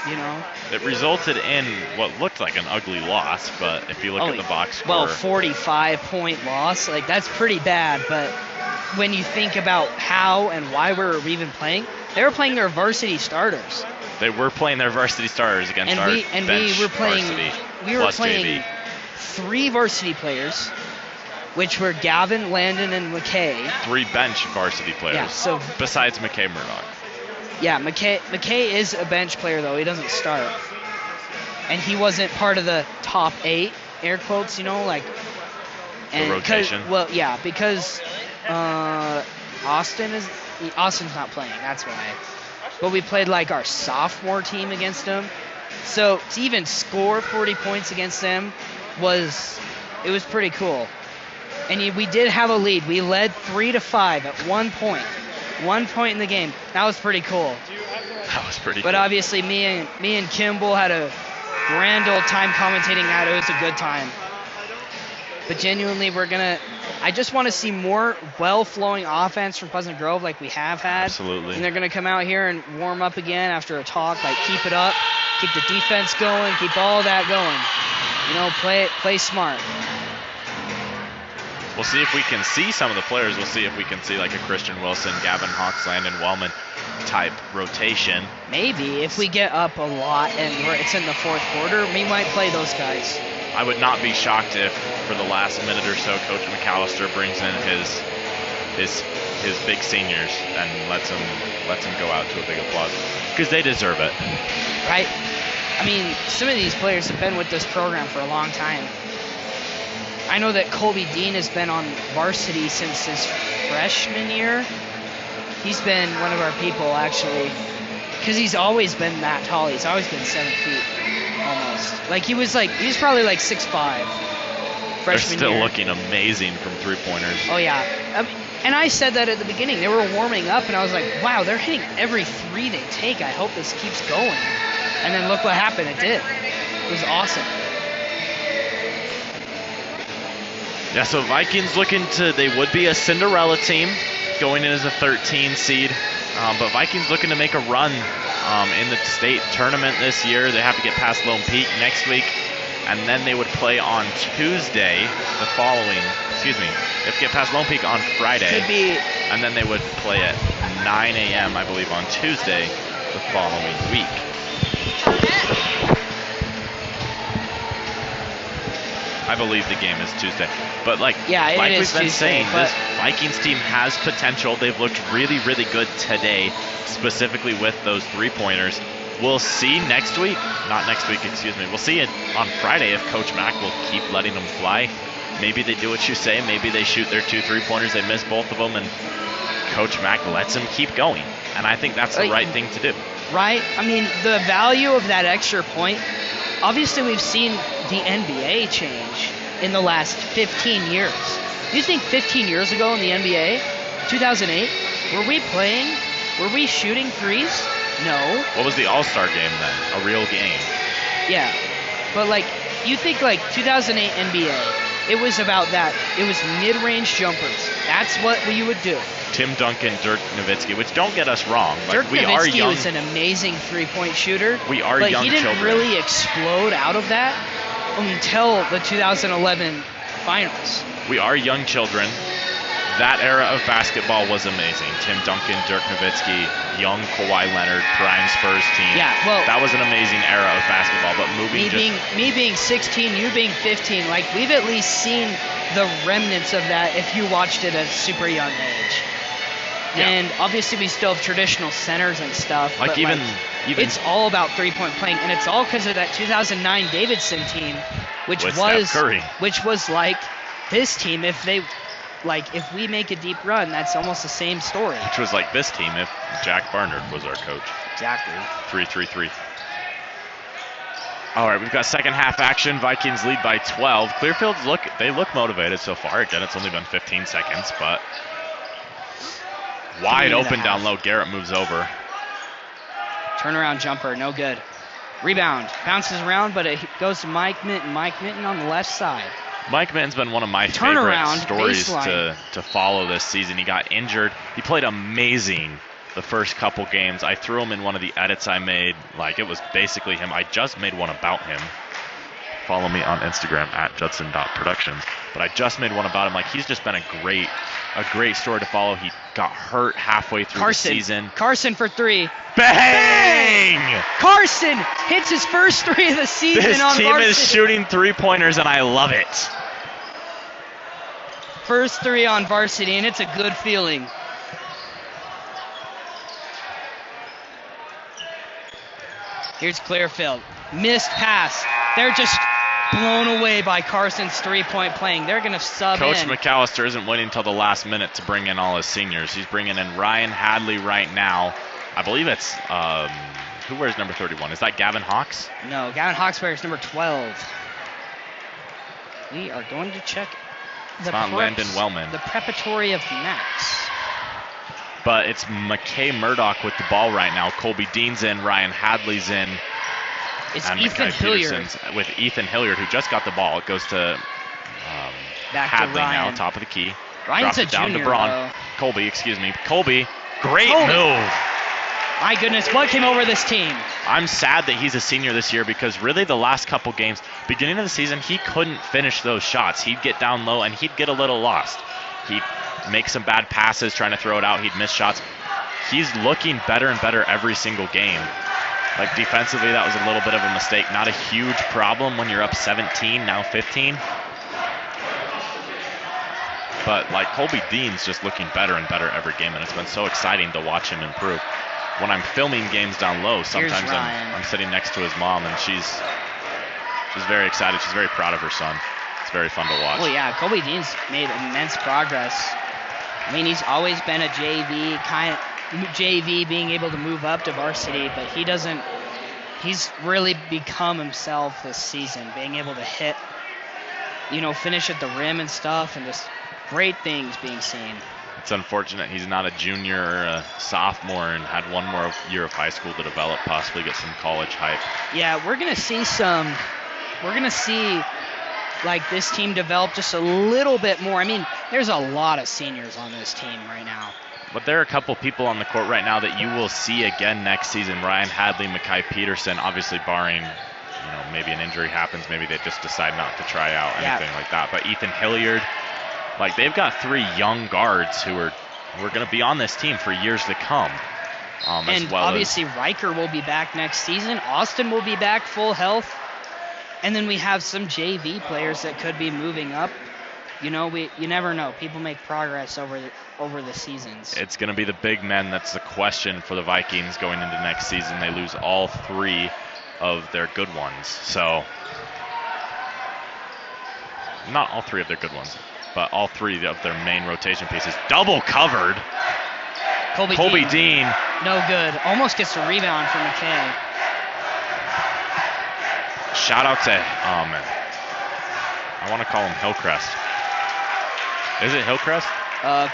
you know. it resulted in what looked like an ugly loss, but if you look at the box score, Well, 45-point loss, like that's pretty bad. But when you think about how and why we were even playing, they were playing their varsity starters, they were playing their varsity starters against and our we bench were playing varsity we were plus playing JV. 3 varsity players, which were Gavin, Landon, and McKay. 3 bench varsity players. Yeah, so besides McKay Murdoch. yeah, McKay is a bench player though. He doesn't start, and he wasn't part of the top 8 air quotes, you know, like. And rotation? Well, yeah, because Austin's not playing. That's why. But we played like our sophomore team against them, so to even score 40 points against them was pretty cool. And we did have a lead. We led 3-5 at 1 point. 1 point in the game. That was pretty cool. That was pretty But cool. obviously, me and Kimball had a grand old time commentating that. It was a good time. But genuinely, I just want to see more well-flowing offense from Pleasant Grove like we have had. Absolutely. And they're going to come out here and warm up again after a talk. Like, keep it up. Keep the defense going. Keep all that going. You know, play smart. We'll see if we can see some of the players. We'll see if we can see like a Christian Wilson, Gavin Hawks, Landon Wellman type rotation. Maybe if we get up a lot and it's in the 4th quarter, we might play those guys. I would not be shocked if for the last minute or so Coach McAllister brings in his big seniors and lets them go out to a big applause because they deserve it. Right? I mean, some of these players have been with this program for a long time. I know that Colby Dean has been on varsity since his freshman year. He's been one of our people, actually, because he's always been that tall. He's always been 7 feet, almost. Like, he was probably like 6'5", freshman They're still year. looking amazing from 3-pointers. Oh, yeah. And I said that at the beginning. They were warming up, and I was like, wow, they're hitting every 3 they take. I hope this keeps going. And then look what happened. It did. It was awesome. Yeah, so Vikings they would be a Cinderella team going in as a 13 seed. But Vikings looking to make a run in the state tournament this year. They have to get past Lone Peak next week and then they would play on Tuesday, the following, excuse me, they have to get past Lone Peak on Friday. Could be. And then they would play at 9 a.m., I believe, on Tuesday the following week. I believe the game is Tuesday. But like Yeah, it we've is been Tuesday, saying, but- this Vikings team has potential. They've looked really, really good today, specifically with those three-pointers. We'll see next week. Not next week, excuse me. We'll see it on Friday if Coach Mack will keep letting them fly. Maybe they do what you say. Maybe they shoot their 2 3-pointers. They miss both of them, and Coach Mack lets them keep going. And I think that's the right thing to do. Right? I mean, the value of that extra point, obviously we've seen the NBA change in the last 15 years. Do you think 15 years ago in the NBA, 2008, were we shooting threes? No. What was the All-Star game then? A real game. Yeah. But like, you think like 2008 NBA, it was about that. It was mid-range jumpers. That's what you would do. Tim Duncan, Dirk Nowitzki, which don't get us wrong. Dirk Like, we are Nowitzki young. was an amazing three-point shooter. We are but young he didn't children. really explode out of that until the 2011 finals. We are young children. That era of basketball was amazing. Tim Duncan, Dirk Nowitzki, young Kawhi Leonard, prime Spurs team. Yeah, well, that was an amazing era of basketball. But me being 16, you being 15, like we've at least seen the remnants of that if you watched it at a super young age. Yeah. And obviously we still have traditional centers and stuff. Like but even it's all about three-point playing, and it's all because of that 2009 Davidson team, which With was Steph Curry. which was like this team. If we make a deep run, that's almost the same story. which was like this team if Jack Barnard was our coach. Exactly. 3-3-3. All right, we've got second half action. Vikings lead by 12. Clearfield's look motivated so far. Again, it's only been 15 seconds, but wide 3.5. open down low. Garrett moves over. Turnaround jumper, no good. Rebound, bounces around, but it goes to Mike Minton. Mike Minton on the left side. Mike Minton's been one of my Turnaround, favorite stories baseline. to follow this season. He got injured. He played amazing the first couple games. I threw him in one of the edits I made. Like, it was basically him. I just made one about him. Follow me on Instagram at Judson.productions. But I just made one about him. Like, he's just been a great story to follow. He got hurt halfway through the season. Carson for three. Bang! Carson hits his first three of the season This on team varsity. is shooting three-pointers, and I love it. First three on varsity, and it's a good feeling. Here's Clearfield. Missed pass. They're just blown away by Carson's three-point playing. They're going to sub Coach in. McAllister isn't waiting until the last minute to bring in all his seniors. He's bringing in Ryan Hadley right now. I believe it's, who wears number 31? Is that Gavin Hawks? No, Gavin Hawksberry is number 12. We are going to check the not Landon preps, Wellman. the preparatory of Max. But it's McKay Murdoch with the ball right now. Colby Dean's in, Ryan Hadley's in. It's and Ethan Mackay Hilliard. Peterson's with Ethan Hilliard, who just got the ball. It goes to Back to Hadley now, Ryan. top of the key. Ryan's Drops a it down junior, to Braun. though. Colby, excuse me. Colby, great Colby. move. My goodness, what came over this team? I'm sad that he's a senior this year because really the last couple games, beginning of the season, he couldn't finish those shots. He'd get down low and he'd get a little lost. He'd make some bad passes trying to throw it out. He'd miss shots. He's looking better and better every single game. Like defensively, that was a little bit of a mistake. Not a huge problem when you're up 17, now 15. But like Colby Dean's just looking better and better every game, and it's been so exciting to watch him improve. When I'm filming games down low, sometimes I'm sitting next to his mom, and she's very excited. She's very proud of her son. It's very fun to watch. Oh yeah, Colby Dean's made immense progress. I mean, he's always been a JV being able to move up to varsity, but he's really become himself this season, being able to hit, finish at the rim and stuff, and just great things being seen. It's unfortunate he's not a junior or a sophomore and had one more year of high school to develop, possibly get some college hype. Yeah, we're going to see like this team develop just a little bit more. I mean, there's a lot of seniors on this team right now. But there are a couple people on the court right now that you will see again next season. Ryan Hadley, Mackay Peterson, obviously barring maybe an injury happens, maybe they just decide not to try out, anything like that. But Ethan Hilliard, like, they've got 3 young guards who are going to be on this team for years to come. And obviously Riker will be back next season. Austin will be back full health. And then we have some JV players that could be moving up. You never know. People make progress over the seasons. It's going to be the big men that's the question for the Vikings going into next season. They lose all 3 of their good ones. So, not all 3 of their good ones, but all 3 of their main rotation pieces. Double covered. Colby Dean. No good. Almost gets a rebound from McKay. Shout out to, I want to call him Hillcrest. Is it Hillcrest?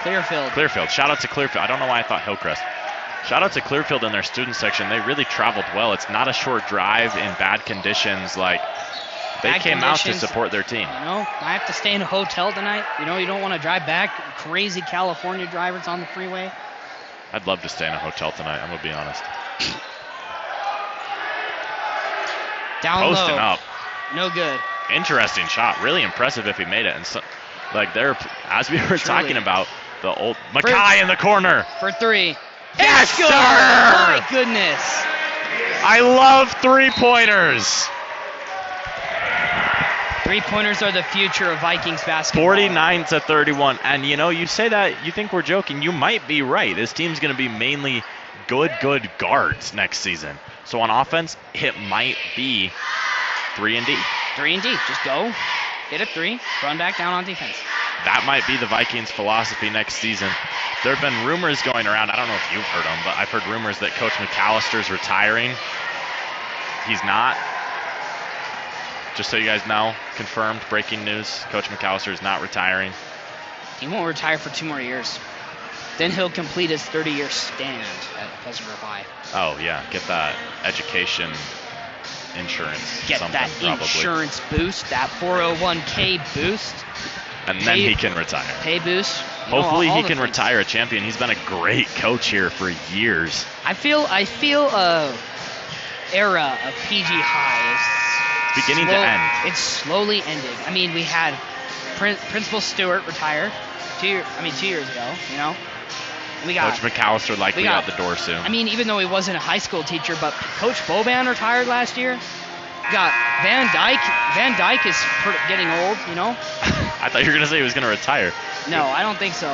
Clearfield. Clearfield. Shout out to Clearfield. I don't know why I thought Hillcrest. Shout out to Clearfield and their student section. They really traveled well. It's not a short drive in bad conditions. Like, they came out to support their team. I have to stay in a hotel tonight. You don't want to drive back. Crazy California drivers on the freeway. I'd love to stay in a hotel tonight, I'm going to be honest. Down Posting low. up. No good. Interesting shot. Really impressive if he made it. And so, as we were talking about, the old Mackay in the corner. For 3. Yes, good! sir! My goodness. I love 3-pointers. 3-pointers are the future of Vikings basketball. 49-31. And, you say that, you think we're joking. You might be right. This team's going to be mainly good guards next season. So on offense, it might be 3 and D. 3 and D. Just go, hit a 3, run back down on defense. That might be the Vikings' philosophy next season. There have been rumors going around. I don't know if you've heard them, but I've heard rumors that Coach McAllister's retiring. He's not. Just so you guys know, confirmed, breaking news, Coach McAllister is not retiring. He won't retire for 2 more years. Then he'll complete his 30-year stand at Pleasant Grove High. Oh, yeah, get that education insurance. Get that insurance boost, that 401k boost. And then he can retire. Pay boost. Hopefully he can retire a champion. He's been a great coach here for years. I feel era of PG High is beginning to end. It's slowly ending. I mean, we had Principal Stewart retire 2 years ago, We got Coach McAllister likely out the door soon. I mean, even though he wasn't a high school teacher, but Coach Boban retired last year. We got Van Dyke. Van Dyke is getting old, I thought you were going to say he was going to retire. No, I don't think so.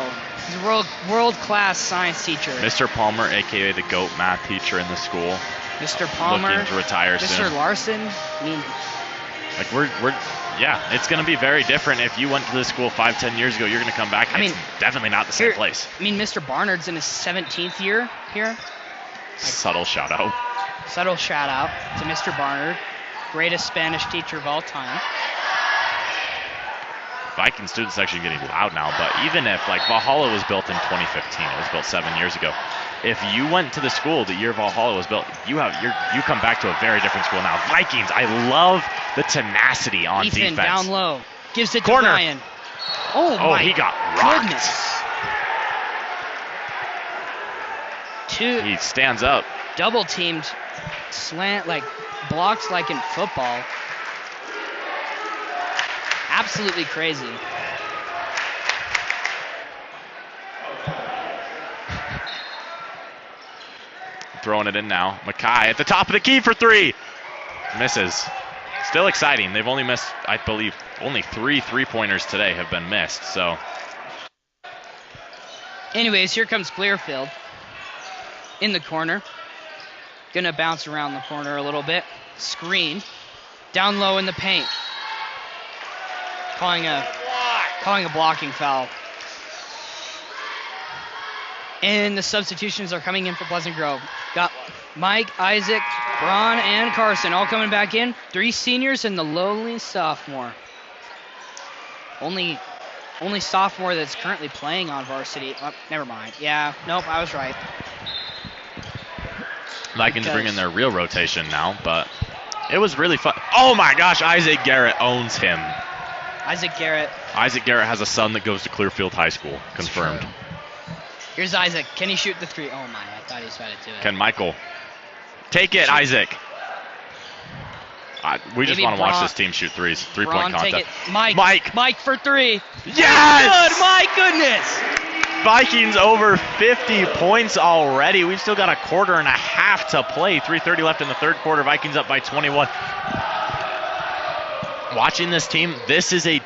He's a world-class science teacher. Mr. Palmer, a.k.a. the GOAT math teacher in the school. Mr. Palmer. Looking to retire soon. Mr. Larson. It's going to be very different. If you went to this school 5-10 years ago, you're going to come back and it's definitely not the same place. Mr. Barnard's in his 17th year here. Subtle shout out. Subtle shout out to Mr. Barnard, greatest Spanish teacher of all time. Viking student section getting loud now, but even if, Valhalla was built in 2015, it was built 7 years ago. If you went to the school the year Valhalla was built, you come back to a very different school now. Vikings, I love the tenacity on defense. Down low, gives it corner. To Ryan. Oh he got rocked. Goodness. He stands up. Double teamed, slant, blocks like in football. Absolutely crazy. Throwing it in now. Mackay at the top of the key for 3. Misses. Still exciting. They've only missed, I believe, only 3 3-pointers today have been missed. So, anyways, here comes Clearfield in the corner. Gonna bounce around the corner a little bit. Screen. Down low in the paint. Calling a blocking foul. And the substitutions are coming in for Pleasant Grove. Got Mike, Isaac, Braun, and Carson all coming back in. 3 seniors and the lowly sophomore. Only sophomore that's currently playing on varsity. Oh, never mind. Yeah, nope, I was right. Vikings bring in their real rotation now, but it was really fun. Oh my gosh, Isaac Garrett owns him. Isaac Garrett has a son that goes to Clearfield High School. Confirmed. Here's Isaac. Can he shoot the 3? Oh my, I thought he was about to do it. Can Michael take it, Isaac? We just Maybe want to watch Braun- this team shoot threes. Braun, Three-point take contest. it. Mike for three. Yes! Good, my goodness. Vikings over 50 points already. We've still got a quarter and a half to play. 3:30 left in the third quarter. Vikings up by 21. Watching this team, this is a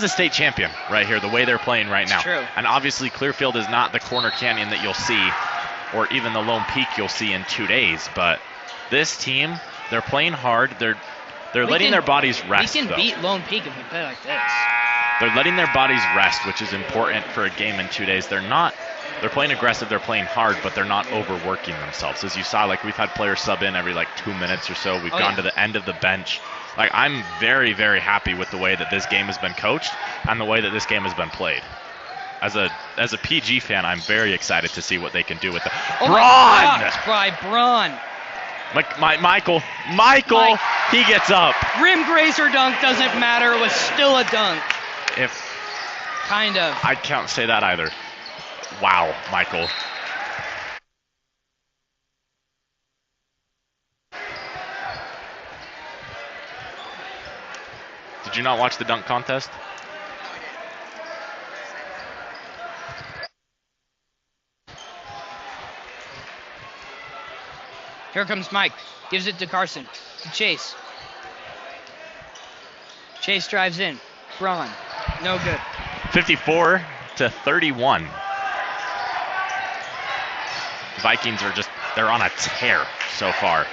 state champion right here, the way they're playing right now. It's true. And obviously Clearfield is not the Corner Canyon that you'll see, or even the Lone Peak you'll see in 2 days. But this team, they're playing hard. They're letting their bodies rest. We can though. beat Lone Peak if we play like this. They're letting their bodies rest, which is important for a game in 2 days. They're playing aggressive, they're playing hard, but they're not overworking themselves. As you saw, like we've had players sub in every 2 minutes or so. We've gone to the end of the bench. Like, I'm very, very happy with the way that this game has been coached and the way that this game has been played. As a PG fan, I'm very excited to see what they can do with the Braun! By Braun. Michael, Mike. he gets up. Rim grazer dunk doesn't matter. It was still a dunk. Kind of. I can't say that either. Wow, Michael. Did you not watch the dunk contest? Here comes Mike. Gives it to Carson. To Chase. Chase drives in. Braun. No good. 54-31. Vikings are they're on a tear so far.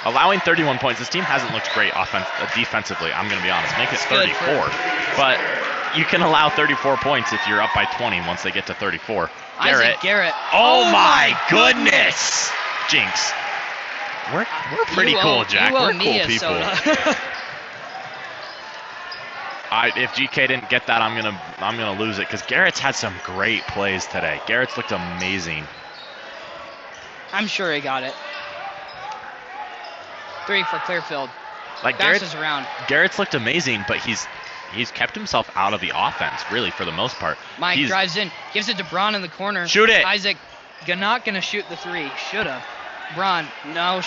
Allowing 31 points. This team hasn't looked great defensively, I'm going to be honest. Make it 34. But you can allow 34 points if you're up by 20 once they get to 34. Garrett. Oh my goodness. Jinx. We're pretty cool, Jack. We're cool people. If GK didn't get that, I'm gonna lose it because Garrett's had some great plays today. Garrett's looked amazing. I'm sure he got it. 3 for Clearfield. Bounces around. Garrett's looked amazing, but he's kept himself out of the offense really for the most part. Mike drives in, gives it to Braun in the corner. Shoot it. Isaac not gonna shoot the three. Shoulda. Braun, no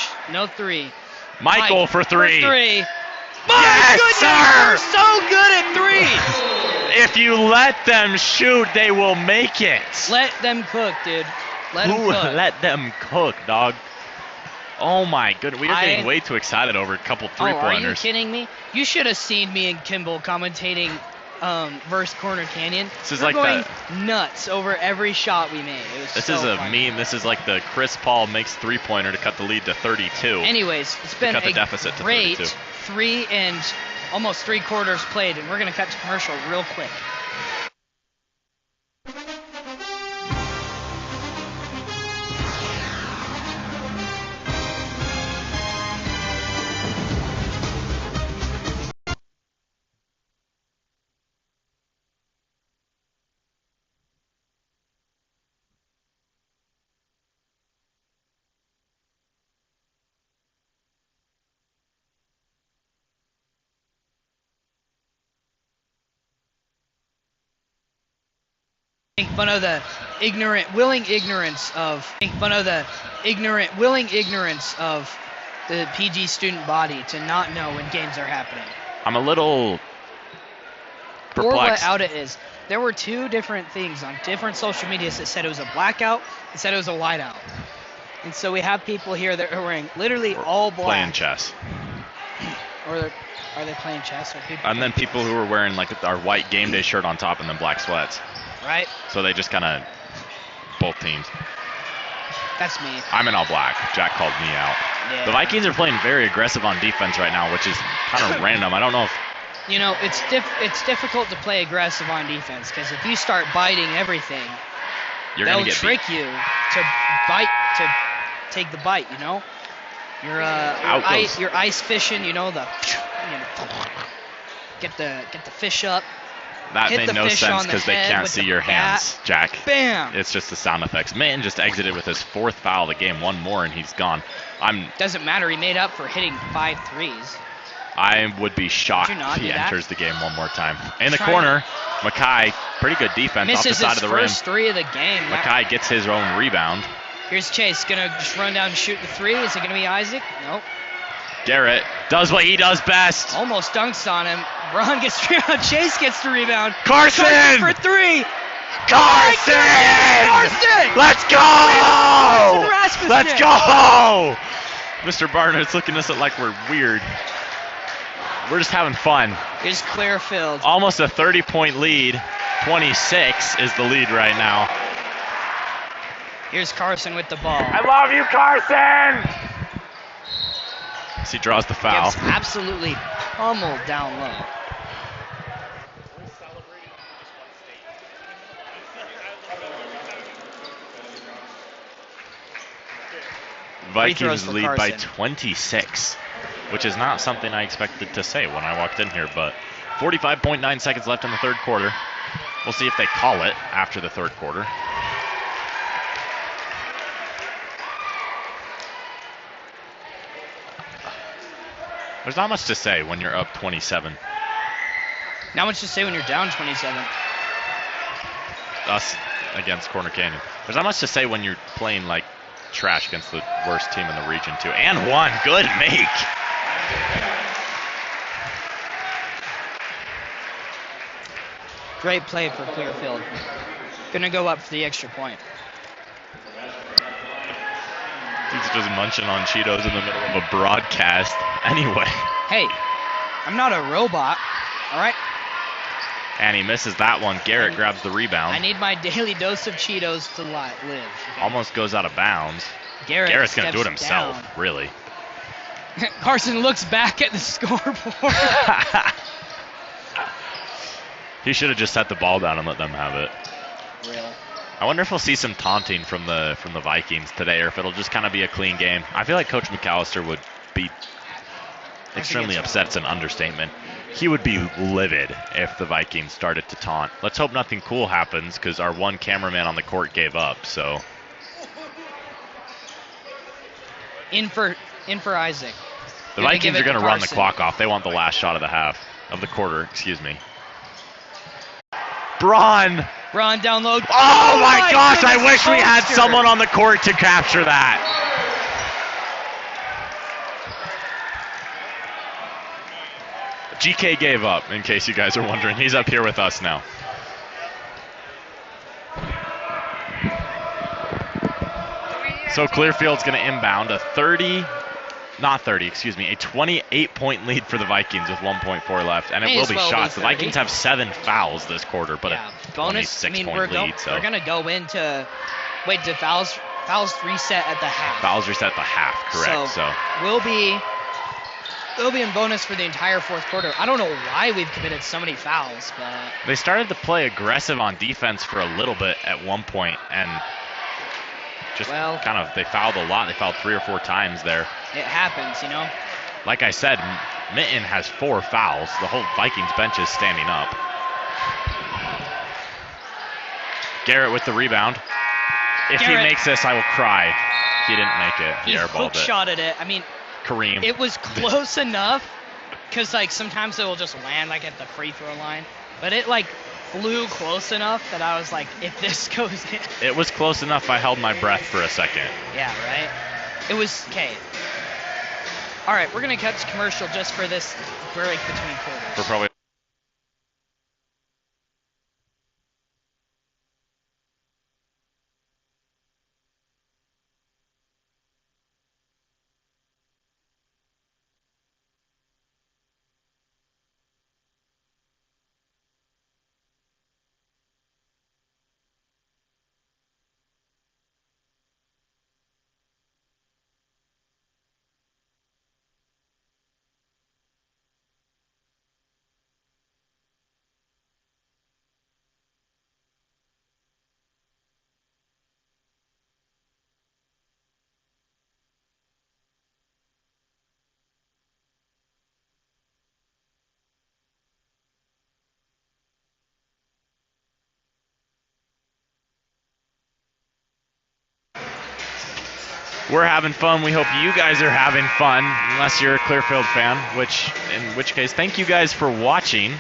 three. Michael Mike for three. My yes, goodness, sir! we're so good at threes. If you let them shoot, they will make it. Let them cook, dude. Let them cook, dog. Oh my goodness, we are getting way too excited over a couple three-pointers. Are you kidding me? You should have seen me and Kimball commentating versus Corner Canyon. We're going nuts over every shot we made. It was this so is a fun. meme. This is like the Chris Paul makes three-pointer to cut the lead to 32. Anyways, it's been cut the deficit to great 32. 3 and almost 3 quarters played, and we're going to cut to commercial real quick. Make fun of the willing ignorance of the PG student body to not know when games are happening. I'm a little perplexed. Or what out it is. There were 2 different things on different social medias that said it was a blackout and said it was a whiteout. And so we have people here that are wearing literally all black. Playing chess. Or are they playing chess? And then people who are wearing like our white game day shirt on top and then black sweats. Right? So they just kind of both teams. That's me. I'm in all black. Jack called me out. Yeah. The Vikings are playing very aggressive on defense right now, which is kind of random. I don't know if... You know, it's difficult to play aggressive on defense because if you start biting everything, they'll trick you to bite, to take the bite, you know? You're ice fishing, you know, get the fish up. That made no sense because they can't see your hands, Jack. Bam! It's just the sound effects. Man just exited with his 4th foul of the game. 1 more and he's gone. Doesn't matter. He made up for hitting 5 threes. I would be shocked if he enters the game 1 more time. In the corner, Mackay, pretty good defense off the side of the rim. Misses his first 3 of the game. Mackay gets his own rebound. Here's Chase. Gonna just run down and shoot the 3. Is it gonna be Isaac? Nope. Garrett does what he does best. Almost dunks on him. Braun gets the rebound. Chase gets the rebound. Carson! for 3. Carson! Carson! Let's go! Carson Rasmussen! Let's go! Mr. Barnett's looking at us like we're weird. We're just having fun. Here's Clearfield. Almost a 30-point lead. 26 is the lead right now. Here's Carson with the ball. I love you, Carson! As he draws the foul. Gets absolutely pummeled down low. Vikings lead by Carson. 26, which is not something I expected to say when I walked in here, but 45.9 seconds left in the third quarter. We'll see if they call it after the third quarter. There's not much to say when you're up 27. Not much to say when you're down 27. Us against Corner Canyon. There's not much to say when you're playing like trash against the worst team in the region too. And one. Good make. Great play for Clearfield. Gonna go up for the extra point. He's just munching on Cheetos in the middle of a broadcast. Anyway. Hey, I'm not a robot, all right? And he misses that one. Garrett grabs the rebound. I need my daily dose of Cheetos to live. Okay? Almost goes out of bounds. Garrett's going to do it himself, down. really. Carson looks back at the scoreboard. He should have just set the ball down and let them have it. Real. I wonder if we'll see some taunting from the Vikings today, or if it'll just kind of be a clean game. I feel like Coach McAllister would be extremely upset. It's an understatement. He would be livid if the Vikings started to taunt. Let's hope nothing cool happens, because our one cameraman on the court gave up. So In for Isaac. the Vikings are going to run the clock off. They want the last shot of the half of the quarter. Excuse me. Braun. Braun down low. Oh my gosh, I goodness, wish we had Poster. someone on the court to capture that. GK gave up, in case you guys are wondering. He's up here with us now. So Clearfield's going to inbound a 28-point lead for the Vikings with 1.4 left, and it May will as be well shots. be The Vikings have 7 fouls this quarter, but yeah, a bonus. I mean, 26-point lead. So we're gonna go into do fouls reset at the half. Fouls reset at the half, correct? So we'll be in bonus for the entire fourth quarter. I don't know why we've committed so many fouls, but they started to play aggressive on defense for a little bit at one point, and just they fouled a lot. They fouled 3 or 4 times there. It happens, you know. Like I said, Mitten has 4 fouls. The whole Vikings bench is standing up. Garrett with the rebound. If he makes this, I will cry. He didn't make it. He airballed it. Hook-shotted it. I mean, Kareem. It was close enough, because sometimes it will just land at the free throw line, but it flew close enough that I was like, if this goes in. It was close enough. I held my breath for a second. Yeah, right. It was okay. All right, we're gonna cut to commercial just for this break between quarters. We're probably. We're having fun. We hope you guys are having fun, unless you're a Clearfield fan, in which case, thank you guys for watching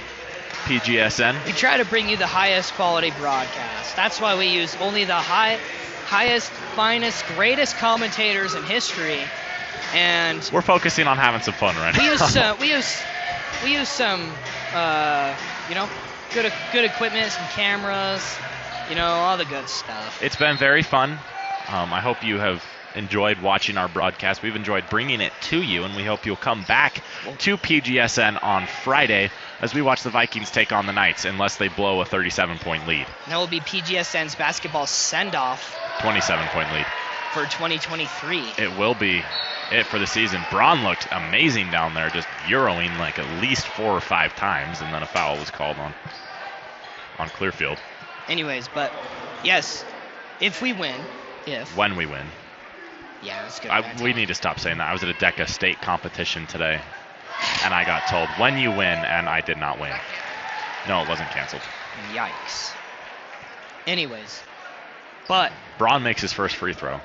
PGSN. We try to bring you the highest quality broadcast. That's why we use only the highest, finest, greatest commentators in history And We're focusing on having some fun right we now. use some good equipment, some cameras, all the good stuff. It's been very fun. I hope you have enjoyed watching our broadcast. We've enjoyed bringing it to you, and we hope you'll come back to PGSN on Friday as we watch the Vikings take on the Knights, unless they blow a 37-point lead. That will be PGSN's basketball send-off 27-point lead. for 2023. It will be it for the season. Braun looked amazing down there, just Euroing like at least 4 or 5 times, and then a foul was called on Clearfield. Anyways, but yes, if we win, When we win. Yeah, that's good. We need to stop saying that. I was at a DECA state competition today, and I got told, when you win, and I did not win. No, it wasn't canceled. Yikes. Anyways, but Braun makes his first free throw.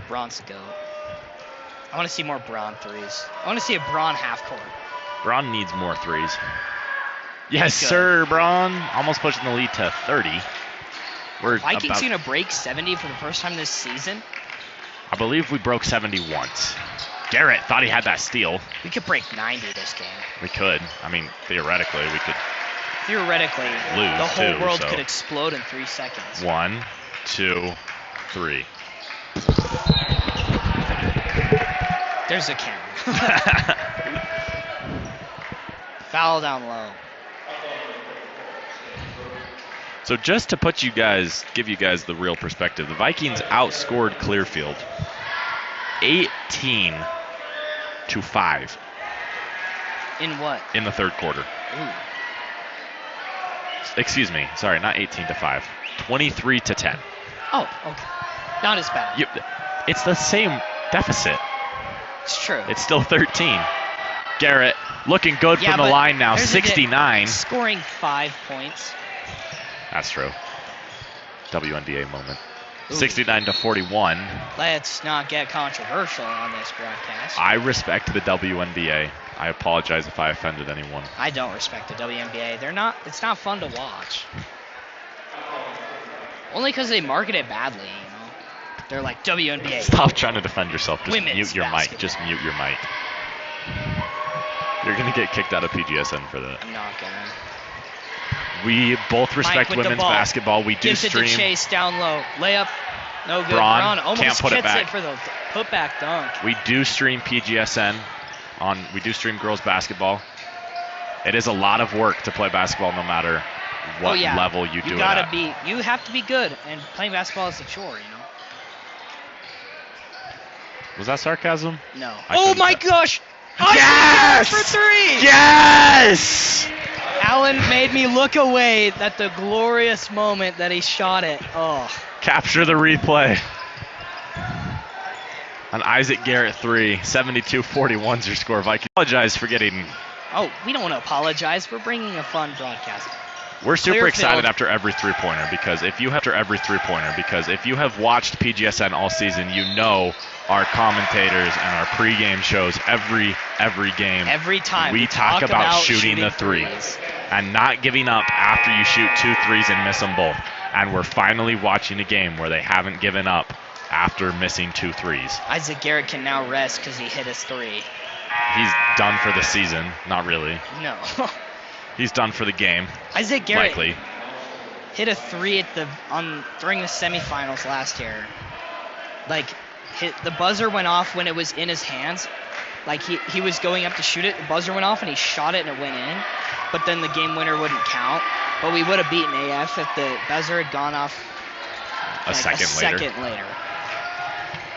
Braun's the GOAT. I want to see more Braun threes. I want to see a Braun half court. Braun needs more threes. Yes, Good. sir, Braun. Almost pushing the lead to 30. We're Vikings about, going to break 70 for the first time this season. I believe we broke 70 once. Garrett thought he had that steal. We could break 90 this game. We could. I mean, theoretically, we could. Theoretically, Lose, the whole too, world so. could explode in 3 seconds. 1, 2, 3. There's a camera. Foul down low. So just to give you guys the real perspective, the Vikings outscored Clearfield 18-5 In what? in the third quarter. Ooh. Excuse me, sorry, not 18-5, 23-10. Oh, okay. Not as bad. It's the same deficit. It's true. It's still 13. Garrett looking good Yeah, from the but line now, there's a 69. Scoring 5 points. That's true. WNBA moment. Ooh. 69-41. Let's not get controversial on this broadcast. I respect the WNBA. I apologize if I offended anyone. I don't respect the WNBA. It's not fun to watch. Only because they market it badly, They're like WNBA. Stop trying to defend yourself. Just Women's mute your mic. basketball. Just mute your mic. You're going to get kicked out of PGSN for that. I'm not gonna. We both respect with the women's ball. basketball. We do Gives it to stream. Chase down low. Layup. No good. Braun almost can't put it gets back. for the putback dunk. We do stream PGSN. We do stream girls basketball. It is a lot of work to play basketball no matter what level you do it at. You have to be good, and playing basketball is a chore, Was that sarcasm? No. I Oh couldn't my tell. gosh! Yes! For 3! Yes! Allen made me look away at the glorious moment that he shot it. Oh. Capture the replay. An Isaac Garrett 3, 72-41 is your score. Vikings. Apologize for getting. Oh, we don't want to apologize. We're bringing a fun broadcast. We're super Clearfield. excited after every three-pointer because if you have watched PGSN all season, you know our commentators and our pregame shows every game. Every time we talk about shooting the threes. and not giving up after you shoot 2 threes and miss them both. And we're finally watching a game where they haven't given up after missing 2 threes. Isaac Garrett can now rest because he hit his 3. He's done for the season. Not really. No. He's done for the game. Isaac Garrett Likely. hit a 3 during the semifinals last year. Like, the buzzer went off when it was in his hands. Like, he was going up to shoot it. The buzzer went off, and he shot it, and it went in. But then the game winner wouldn't count. But we would have beaten AF if the buzzer had gone off A second later.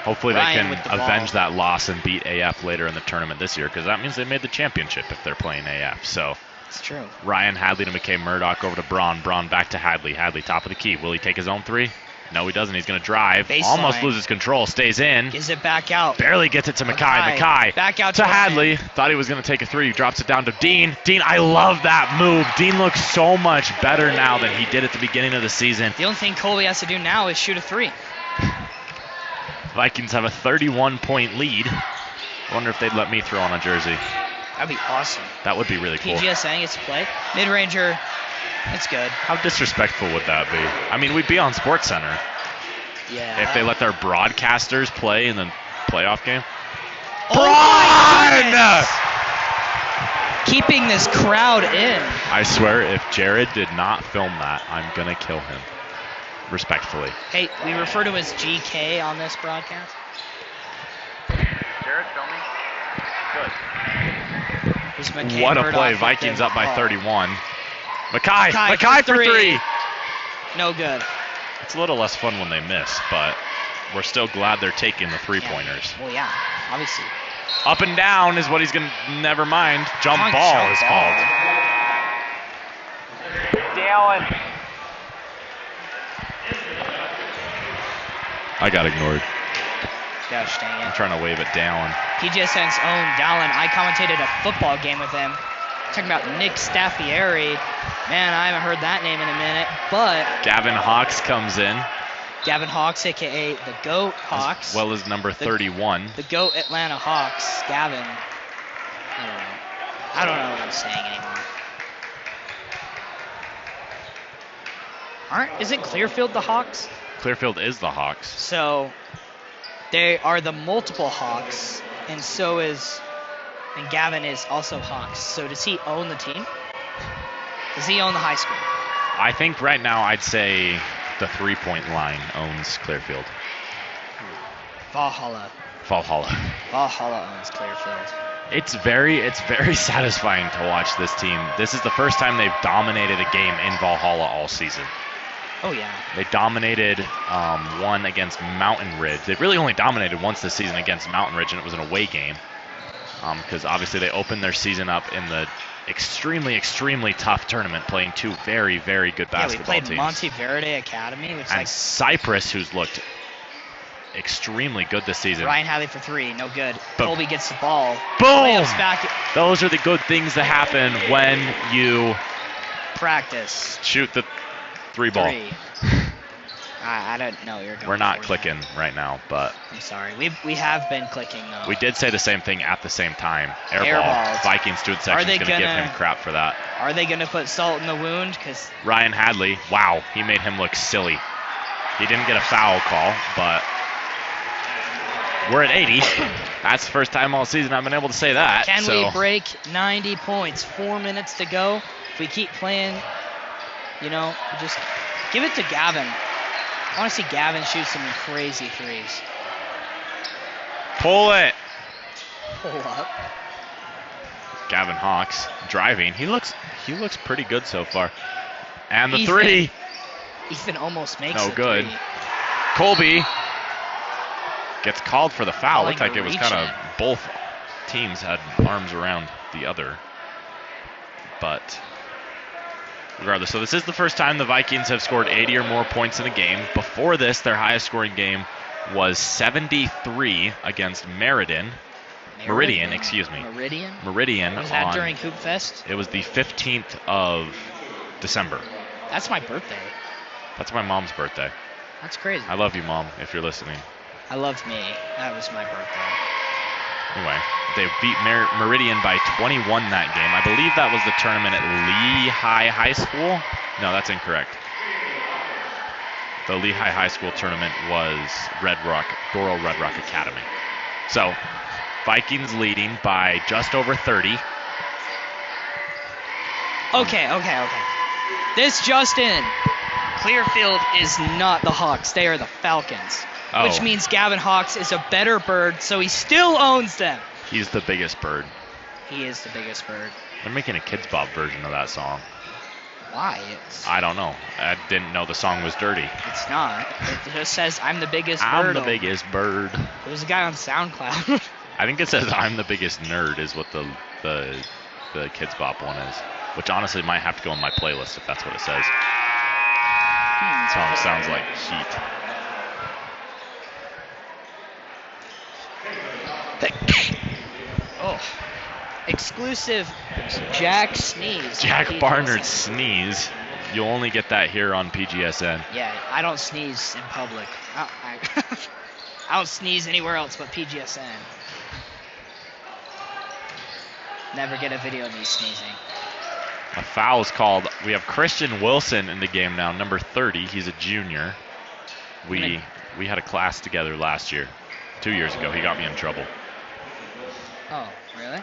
Hopefully Ryan they with can the avenge ball. that loss and beat AF later in the tournament this year, because that means they made the championship if they're playing AF. So It's true. Ryan Hadley to McKay Murdoch over to Braun. Braun back to Hadley. Hadley top of the key. Will he take his own 3? No, he doesn't. He's going to drive. Baseline. Almost loses control. Stays in. Gives it back out. Barely gets it to Mackay. Mackay Back out to to Hadley. Thought he was going to take a 3. Drops it down to Dean. Dean, I love that move. Dean looks so much better now than he did at the beginning of the season. The only thing Colby has to do now is shoot a 3. Vikings have a 31-point lead. I wonder if they'd let me throw on a jersey. That'd be awesome. That would be really cool. PGSN gets to play. Mid-ranger, it's good. How disrespectful would that be? I mean, we'd be on SportsCenter Yeah. if they let their broadcasters play in the playoff game. Oh my goodness! Keeping this crowd in. I swear, if Jared did not film that, I'm gonna kill him. Respectfully. Hey, we refer to him as GK on this broadcast. Jared, filming. Good. Here's McKay What a Murdoch play. with Vikings the up by ball. 31. Mackay Mackay for three. No good. It's a little less fun when they miss, but we're still glad they're taking the three-pointers. Well, yeah, obviously. Up and down is what he's going to never mind. Jump Jump ball is ball. called. Dallin. I got ignored. Gosh dang I'm it. trying to wave at Dallin. PGSN's own Dallin. I commentated a football game with him. Talking about Nick Staffieri. Man, I haven't heard that name in a minute. But Gavin Hawks comes in, Gavin Hawks, a.k.a. the GOAT Hawks. as well as number 31. The GOAT Atlanta Hawks. Gavin. I don't know what I'm saying anymore. Isn't Clearfield the Hawks? Clearfield is the Hawks. So they are the multiple Hawks, and Gavin is also Hawks. So does he own the team? Does he own the high school? I think right now I'd say the three-point line owns Clearfield. Valhalla. Valhalla. Valhalla owns Clearfield. It's very satisfying to watch this team. This is the first time they've dominated a game in Valhalla all season. Oh yeah. They dominated one against Mountain Ridge. They've really only dominated once this season against Mountain Ridge, and it was an away game. Because obviously they opened their season up in the extremely tough tournament, playing two very good basketball Yeah, we played teams. Monteverde Academy, which And like Cyprus, who's looked extremely good this season. Ryan Hadley for three, no good. Boom. Colby gets the ball. Boom! Layups back. Those are the good things that happen when you Practice. shoot the three ball. Three. I don't know. You're going. We're not for clicking that. right now, but I'm sorry. We have been clicking though. we did say the same thing at the same time. Air Air ball. balls. Vikings student Are section they is going to give gonna- him crap for that. Are they gonna put salt in the wound? Because Ryan Hadley, wow, he made him look silly. He didn't get a foul call, but we're at 80. That's the first time all season I've been able to say that. can so we break 90 points? 4 minutes to go. If we keep playing, just give it to Gavin. I want to see Gavin shoot some crazy threes. pull it. Pull up. Gavin Hawks driving. He looks pretty good so far. And the Ethan. three. Ethan almost makes No it. good. Three. Colby gets called for the foul. Calling Looked like the it was reach kind of in. both teams had arms around the other. But regardless, so this is the first time the Vikings have scored 80 or more points in a game. Before this, their highest scoring game was 73 against Meridian, excuse me. Meridian? Meridian Was that on, during Hoop Fest? it was the 15th of December. That's my birthday. That's my mom's birthday. That's crazy. I love you, Mom, if you're listening. I loved me. That was my birthday. Anyway, they beat Meridian by 21 that game. I believe that was the tournament at Lehigh High School. No, that's incorrect. The Lehigh High School tournament was Doral Red Rock Academy. So, Vikings leading by just over 30. Okay. This just in. Clearfield is not the Hawks. They are the Falcons. Oh. Which means Gavin Hawks is a better bird, so he still owns them. He's the biggest bird. He is the biggest bird. They're making a Kids Bob version of that song. Why? I don't know. I didn't know the song was dirty. It's not. It just says, I'm the biggest bird. I'm the biggest bird. There's a guy on SoundCloud. I think it says I'm the biggest nerd is what the Kids Bop one is. Which honestly might have to go on my playlist if that's what it says. Song sounds like heat. Oh. Exclusive Jack sneeze. Jack Barnard sneeze. You'll only get that here on PGSN. Yeah, I don't sneeze in public. I don't sneeze anywhere else but PGSN. Never get a video of me sneezing. A foul is called. We have Christian Wilson in the game now, number 30. He's a junior. We had a class together last year. 2 years ago. He got me in trouble. Oh, really?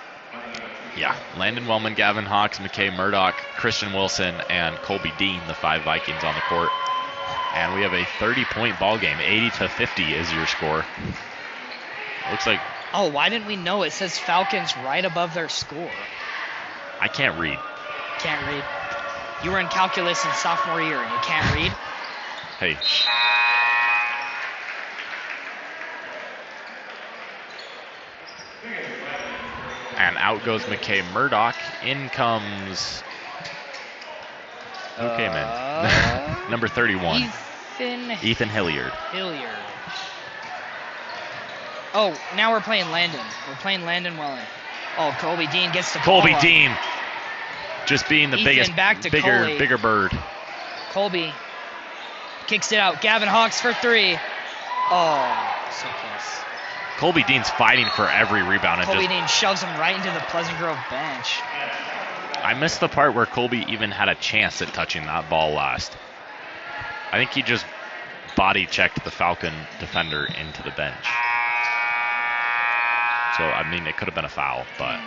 Yeah, Landon Wellman, Gavin Hawks, McKay Murdoch, Christian Wilson, and Colby Dean, the 5 Vikings on the court. And we have a 30-point ball game. 80-50 is your score. Looks like Oh, why didn't we know? It says Falcons right above their score. I can't read. Can't read. You were in calculus in sophomore year and you can't read? Hey. And out goes McKay Murdoch. In comes... Who came in? Number 31. Ethan Hilliard. Oh, now we're playing Landon. We're playing Landon Welling. Oh, Colby Dean gets the Colby ball up. Dean. Just being the Ethan biggest, back to Coley. bigger bird. Colby kicks it out. Gavin Hawks for 3. Oh, so close. Colby Dean's fighting for every rebound. And Colby Dean shoves him right into the Pleasant Grove bench. I missed the part where Colby even had a chance at touching that ball last. I think he just body checked the Falcon defender into the bench. So, I mean, it could have been a foul, but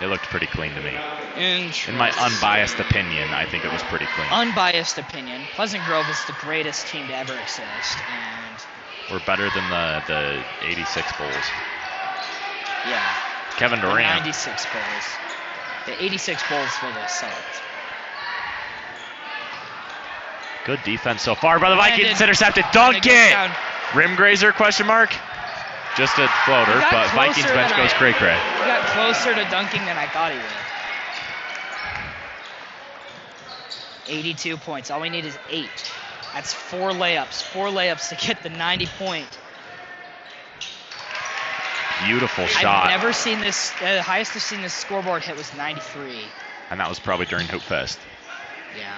it looked pretty clean to me. In my unbiased opinion, I think it was pretty clean. Unbiased opinion. Pleasant Grove is the greatest team to ever exist, and we're better than the 86 Bulls. Yeah. Kevin The Durant. 96 Bulls. The 86 Bulls were the Celtics. Good defense so far by the Vikings. Landon. It's intercepted. Dunk Gonna get it! down. Rim grazer, question mark? Just a floater, He got but closer Vikings bench than goes I- cray-cray. He got closer to dunking than I thought he would. 82 points. All we need is 8. That's 4 layups. 4 layups to get the 90-point. Beautiful shot. I've never seen this. The highest I've seen this scoreboard hit was 93. And that was probably during Hoop Fest. Yeah.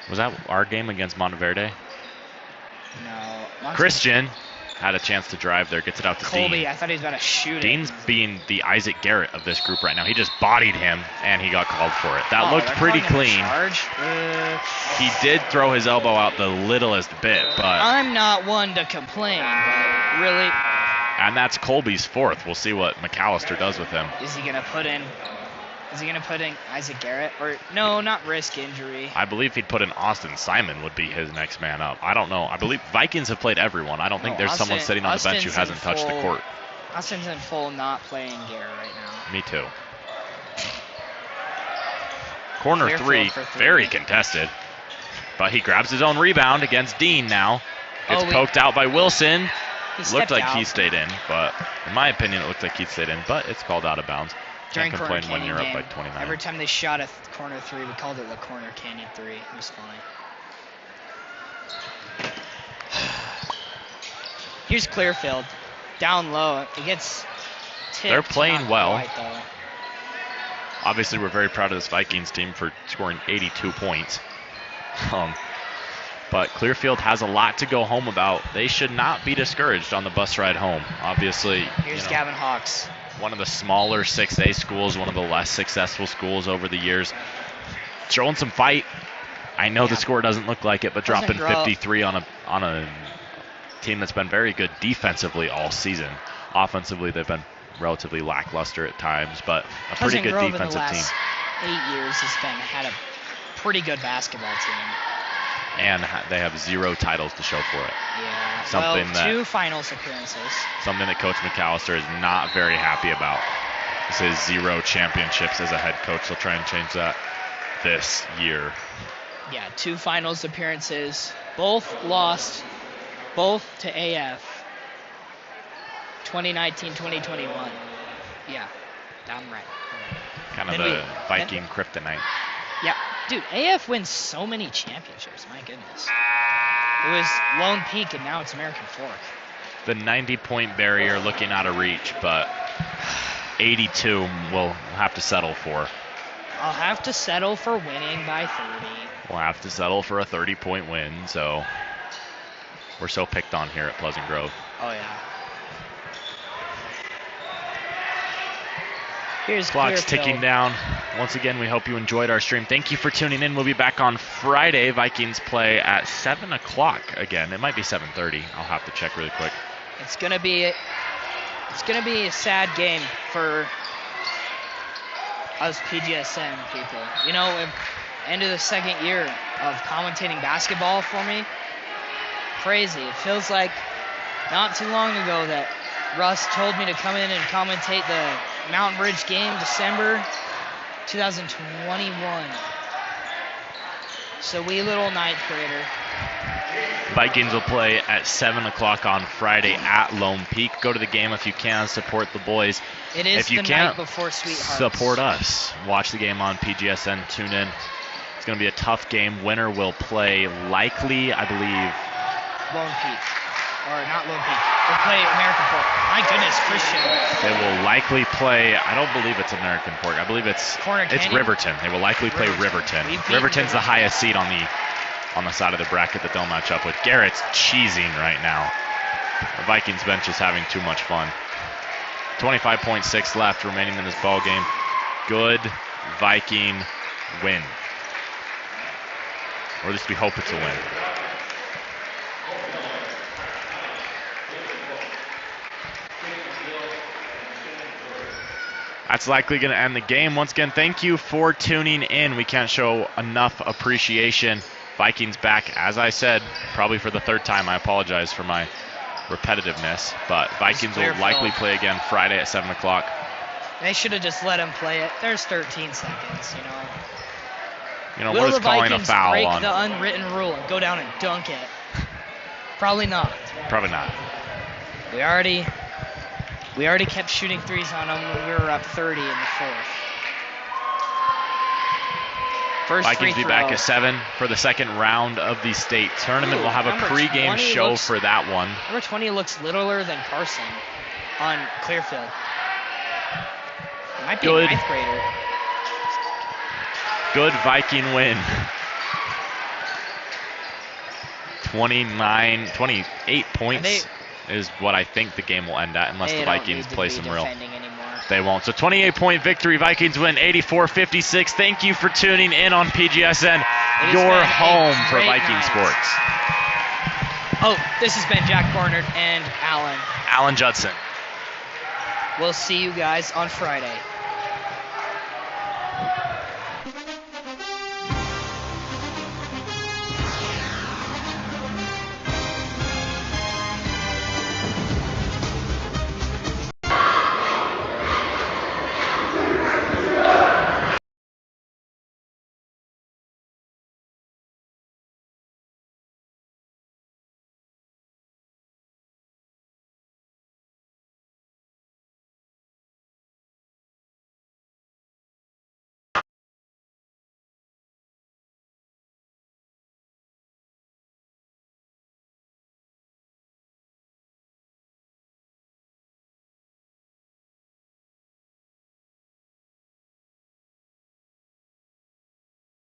Was that our game against Monteverde? No. Christian had a chance to drive there, gets it out to Colby, Dean. I thought he was about to shoot Dean's it. being the Isaac Garrett of this group right now. He just bodied him, and he got called for it. That looked they're pretty calling him a clean. charge? He did throw his elbow out the littlest bit, but... I'm not one to complain, but really, And that's Colby's 4th. We'll see what McAllister does with him. is he gonna put in Isaac Garrett? Or no, not risk injury. I believe he'd put in Austin Simon would be his next man up. I don't know. I believe Vikings have played everyone. I don't think there's someone sitting on the bench who hasn't touched the court. Austin's in full not playing Garrett right now. Me too. Corner Clearfield 3, for 3. very contested. But he grabs his own rebound against Dean now. Gets poked out by Wilson. Looked like he stayed in, but in my opinion, it looked like he stayed in, but it's called out of bounds. During Can't Corner complain when Canyon you're up game, by 29. every time they shot a corner 3, we called it the Corner Canyon 3. It was fine. Here's Clearfield. Down low. It gets tipped. They're playing not well. quite, though. Obviously, we're very proud of this Vikings team for scoring 82 points. But Clearfield has a lot to go home about. They should not be discouraged on the bus ride home. Obviously, Here's Gavin Hawks. One of the smaller 6A schools, one of the less successful schools over the years. Showing some fight. I know the score doesn't look like it, but dropping 53 on a team that's been very good defensively all season. Offensively, they've been relatively lackluster at times, but a pretty good defensive team. 8 years had a pretty good basketball team. And they have 0 titles to show for it. Yeah. Something well, 2 finals appearances. Something that Coach McAllister is not very happy about. This is 0 championships as a head coach. He'll try and change that this year. Yeah, 2 finals appearances. Both lost. Both to AF. 2019, 2021. Yeah, damn right. Kind of the Viking kryptonite. Yeah, dude, AF wins so many championships. My goodness. It was Lone Peak, and now it's American Fork. The 90-point barrier looking out of reach, but 82 we'll have to settle for. I'll have to settle for winning by 30. We'll have to settle for a 30-point win, so we're so picked on here at Pleasant Grove. Oh, yeah. Here's Clock's Clearfield. ticking down. Once again, we hope you enjoyed our stream. Thank you for tuning in. We'll be back on Friday. Vikings play at 7 o'clock again. It might be 7:30. I'll have to check really quick. It's going to be It's going to be a sad game for us PGSN people. You know, end of the second year of commentating basketball for me. Crazy. It feels like not too long ago that Russ told me to come in and commentate the Mountain Ridge game, December 2021. So wee little ninth grader. Vikings will play at 7 o'clock on Friday at Lone Peak. Go to the game if you can. Support the boys. It is if you the can't, night before Sweethearts. support us. Watch the game on PGSN. Tune in. It's going to be a tough game. Winner will play likely, I believe. Lone Peak. Or not Lone Peak. We'll play American Fork. My goodness, Christian. They will likely play, I don't believe it's American Fork. I believe it's Riverton. They will likely play Riverton. Riverton's the highest seed on the side of the bracket that they'll match up with. Garrett's cheesing right now. The Vikings bench is having too much fun. 25.6 left remaining in this ball game. Good Viking win. Or at least we hope it's a win. That's likely going to end the game. Once again, thank you for tuning in. We can't show enough appreciation. Vikings back, as I said, probably for the third time. I apologize for my repetitiveness, but Vikings will likely play again Friday at 7 o'clock. They should have just let him play it. There's 13 seconds, you know. You know, what is calling a foul break on? the unwritten rule and go down and dunk it? Probably not. Probably not. We already kept shooting threes on them when we were up 30 in the fourth. First Vikings be back at 7 for the second round of the state tournament. We'll have a pregame show for that one. Number 20 looks littler than Carson on Clearfield. Might be a ninth grader. Good Viking win. 28 points is what I think the game will end at, unless the Vikings play some real. They won't. So 28-point victory. Vikings win 84-56. Thank you for tuning in on PGSN, your home for Viking sports. Oh, this has been Jack Barnard and Alan Judson. We'll see you guys on Friday.